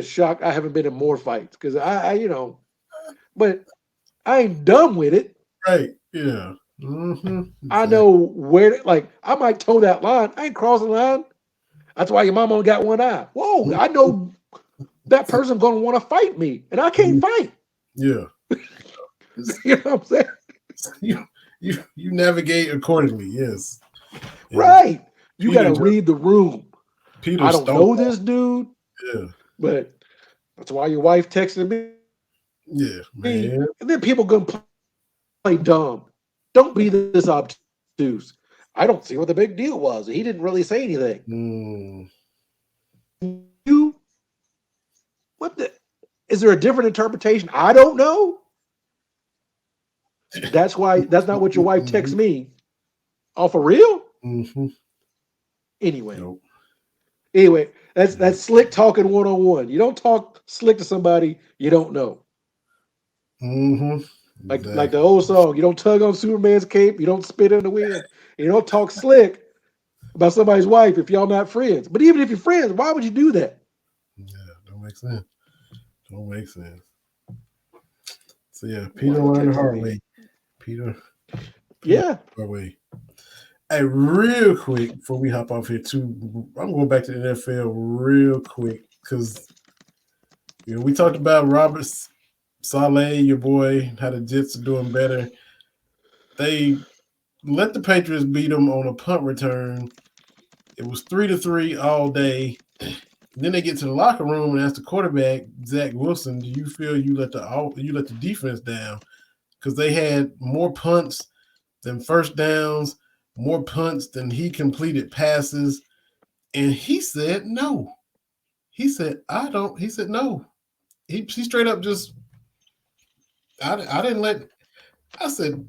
shocked I haven't been in more fights because but I ain't dumb with it. Right. Yeah. Hmm. I Exactly. know where, like, I might toe that line. I ain't crossing the line. That's why your mom only got one eye. Whoa, I know that person gonna want to fight me, and I can't Mhm. fight. Yeah. It's- You know what I'm saying? you navigate accordingly. Yes. And Right. You got Peter to just read the room. Peter I don't stoned know off. this dude, Yeah. but that's why your wife texted me. Yeah, And man. then people gonna play dumb. Don't be this obtuse. I don't see what the big deal was. He didn't really say anything. Mm. You what the is there a different interpretation? I don't know. That's not what your wife texts me. Oh, for real? Mm-hmm. Anyway. Nope. Anyway, Nope. that's slick talking 101. You don't talk slick to somebody you don't know. Mm-hmm. Like the Exactly. old song, you don't tug on Superman's cape, you don't spit in the wind, you don't talk slick about somebody's wife if y'all not friends. But even if you're friends, why would you do that? Yeah, don't make sense. Don't make sense. So yeah, Peter Wife learned the texting hard me. way. Peter, Peter Yeah, learned the hard way. Hey, real quick before we hop off here too, I'm going back to the NFL real quick because we talked about Robert Saleh, your boy, how the Jets are doing better. They let the Patriots beat them on a punt return. It was 3-3 all day. Then they get to the locker room and ask the quarterback Zach Wilson, "Do you feel you let the defense down?" Because they had more punts than first downs, more punts than he completed passes, and he said no. He said I don't. He said no. He straight up just I didn't let. I said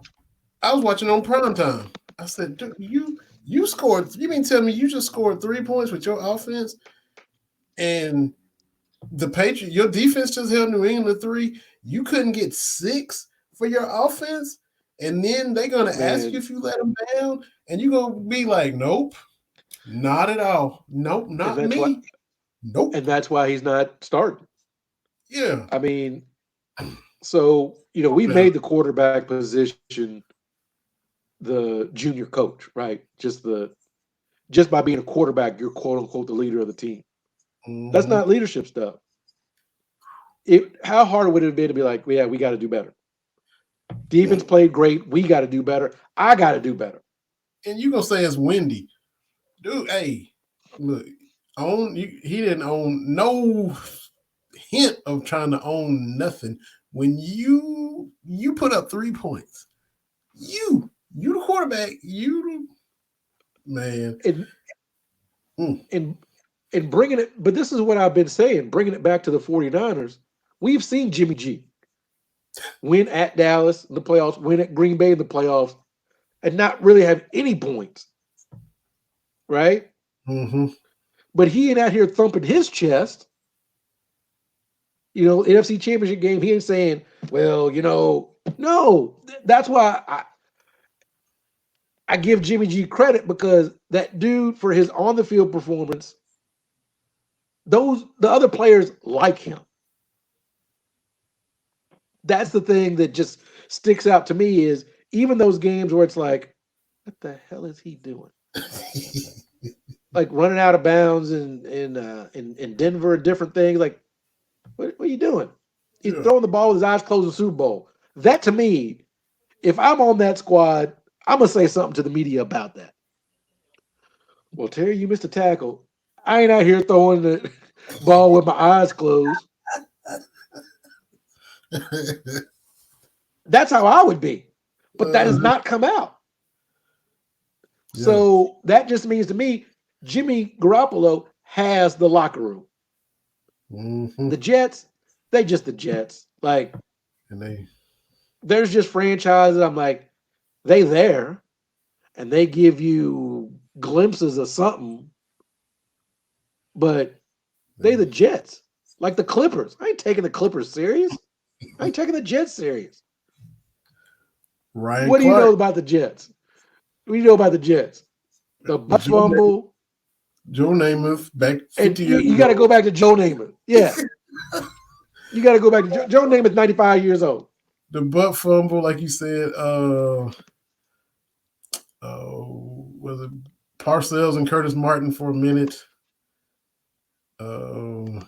I was watching on prime time. I said, "Dude, you scored. You mean tell me you just scored 3 points with your offense and the Patriot, your defense just held New England to three. You couldn't get six for your offense, and then they're gonna ask you man. if you let them down, and you gonna be like, nope, not at all, nope, And not that's why me, nope, and that's why he's not starting. yeah, I mean, so we yeah, made the quarterback position the junior coach, right? Just by being a quarterback, you're quote unquote the leader of the team. That's mm-hmm, not leadership stuff. How hard would it have been to be like, yeah, we got to do better. Defense and played great. We got to do better. I got to do better. you gonna say it's windy, dude? Hey, look, he didn't own no hint of trying to own nothing. When you put up 3 points. You the quarterback. You the man. And Mm, and and bringing it, but this is what I've been saying, bringing it back to the 49ers. We've seen Jimmy G win at Dallas in the playoffs, win at Green Bay in the playoffs, and not really have any points, right? mm-hmm. But he ain't out here thumping his chest. NFC Championship game, he ain't saying, well, no. That's why I give Jimmy G credit because that dude, for his on the field performance, the other players like him. That's the thing that just sticks out to me is even those games where it's like, what the hell is he doing? Like running out of bounds in Denver, different things. Like, what are you doing? He's Yeah. throwing the ball with his eyes closed in the Super Bowl. That to me, if I'm on that squad, I'm gonna say something to the media about that. Well, Terry, you missed a tackle. I ain't out here throwing the ball with my eyes closed. That's how I would be. But that has uh, not come out. yeah. So that just means to me, Jimmy Garoppolo has the locker room. Mm-hmm. The Jets, they just the Jets. Like, And they there's just franchises. I'm like, they there and they give you glimpses of something, but they they the Jets. Like the Clippers. I ain't taking the Clippers serious. I ain't taking the Jets serious. Ryan What do you Clark, know about the Jets? What do you know about the Jets? The butt Joe fumble, Joe Namath back and 50 you, years you got to ago. go back to Joe Namath. Yeah, you got to go back to Joe Namath, 95 years old. The butt fumble, like you said, was it Parcells and Curtis Martin for a minute? Uh,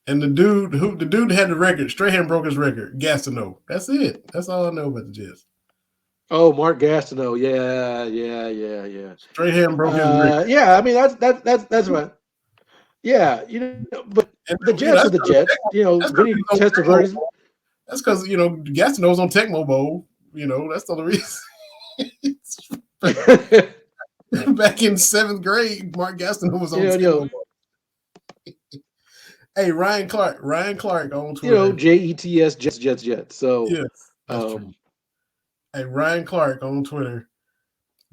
and the dude had the record. Strahan broke his record. Gastineau. That's it. That's all I know about the Jets. Oh, Mark Gastineau. Yeah, yeah, yeah, yeah. Strahan broke his record. Yeah, I mean that's right. Yeah, but the And Jets are that's the Jets. because Vinny he's on Testaverde. payroll. That's because Gastineau's on Tecmo Bowl. That's the only reason. Back in 7th grade, Mark Gastineau was on Tecmo Bowl. Hey, Ryan Clark on Twitter. JETS Jets. So yes, that's true. Hey, Ryan Clark on Twitter.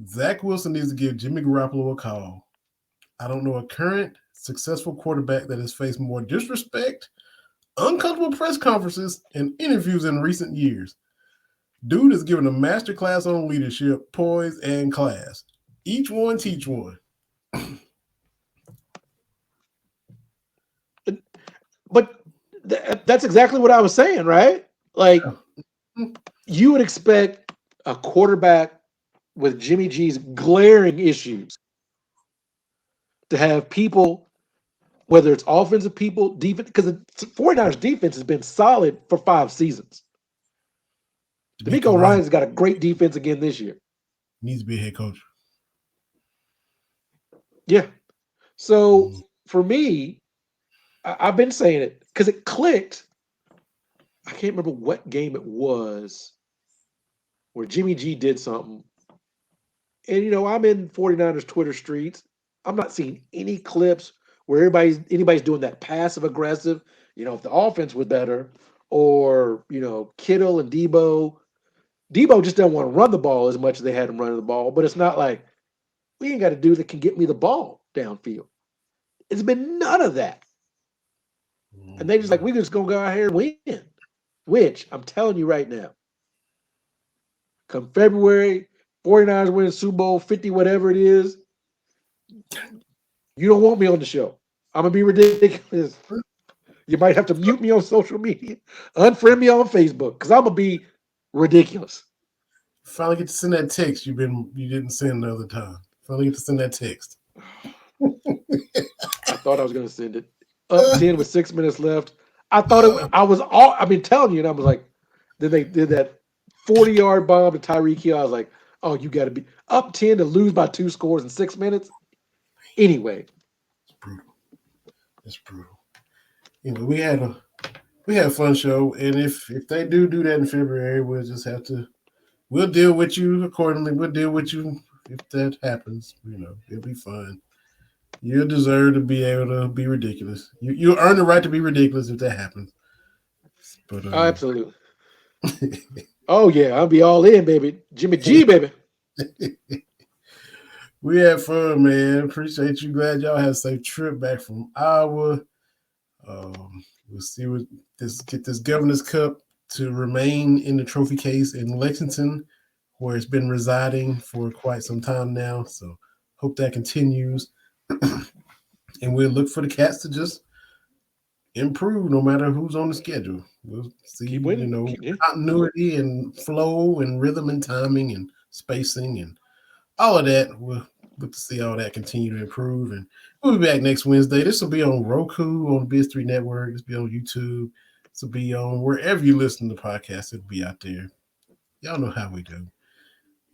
Zach Wilson needs to give Jimmy Garoppolo a call. I don't know a current successful quarterback that has faced more disrespect, uncomfortable press conferences, and interviews in recent years. Dude is giving a masterclass on leadership, poise, and class. Each one teach one. But that's exactly what I was saying, right? Like, you would expect a quarterback with Jimmy G's glaring issues to have people, whether it's offensive people, defense, because the 49ers defense has been solid for 5 seasons. DeMeco Ryans got a great defense again this year. Needs to be a head coach. Yeah. So for me, I've been saying it because it clicked. I can't remember what game it was where Jimmy G did something. And, I'm in 49ers Twitter streets. I'm not seeing any clips where anybody's doing that passive aggressive. If the offense was better, or, Kittle and Debo just doesn't want to run the ball as much as they had him running the ball. But it's not like we ain't got a dude that can get me the ball downfield. It's been none of that. And they just like, we just going to go out here and win. Which, I'm telling you right now, come February, 49ers win Super Bowl 50, whatever it is, you don't want me on the show. I'm going to be ridiculous. You might have to mute me on social media, unfriend me on Facebook, because I'm going to be ridiculous. Finally get to send that text you didn't send the other time. Finally get to send that text. I thought I was going to send it. Up 10 with 6 minutes left. I thought I've been telling you, and I was like, then they did that 40-yard bomb to Tyreek Hill. I was like, oh, you got to be up 10 to lose by 2 scores in 6 minutes. Anyway. It's brutal. We had a fun show, and if they do that in February, we'll deal with you accordingly. We'll deal with you if that happens. It'll be fun. You deserve to be able to be ridiculous. You earn the right to be ridiculous if that happens. But absolutely. Oh yeah, I'll be all in, baby. Jimmy G, baby. We had fun, man. Appreciate you. Glad y'all had a safe trip back from Iowa. We'll see what get this Governor's Cup to remain in the trophy case in Lexington, where it's been residing for quite some time now. So hope that continues. And we'll look for the Cats to just improve no matter who's on the schedule. We'll see, continuity and flow and rhythm and timing and spacing and all of that. We'll look to see all that continue to improve. And we'll be back next Wednesday. This will be on Roku, on the Biz3 Network. This will be on YouTube. This will be on wherever you listen to podcasts. It'll be out there. Y'all know how we do.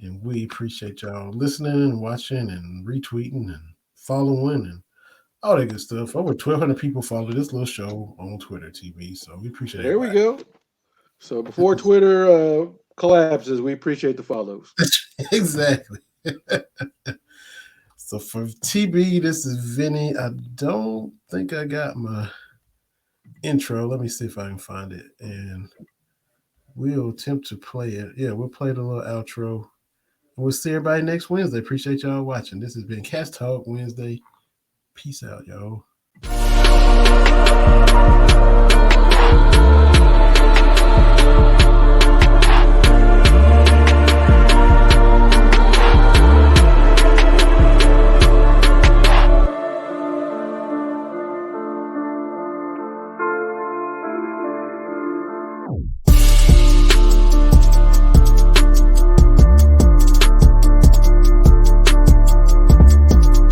And we appreciate y'all listening and watching and retweeting and following and all that good stuff. Over 1,200 people follow this little show on Twitter TV, so we appreciate it. There we go. So before Twitter collapses, we appreciate the follows. Exactly. So for TB, this is Vinny. I don't think I got my intro. Let me see if I can find it, and we'll attempt to play it. Yeah, we'll play the little outro. We'll see everybody next Wednesday. Appreciate y'all watching. This has been Cats Talk Wednesday. Peace out, y'all.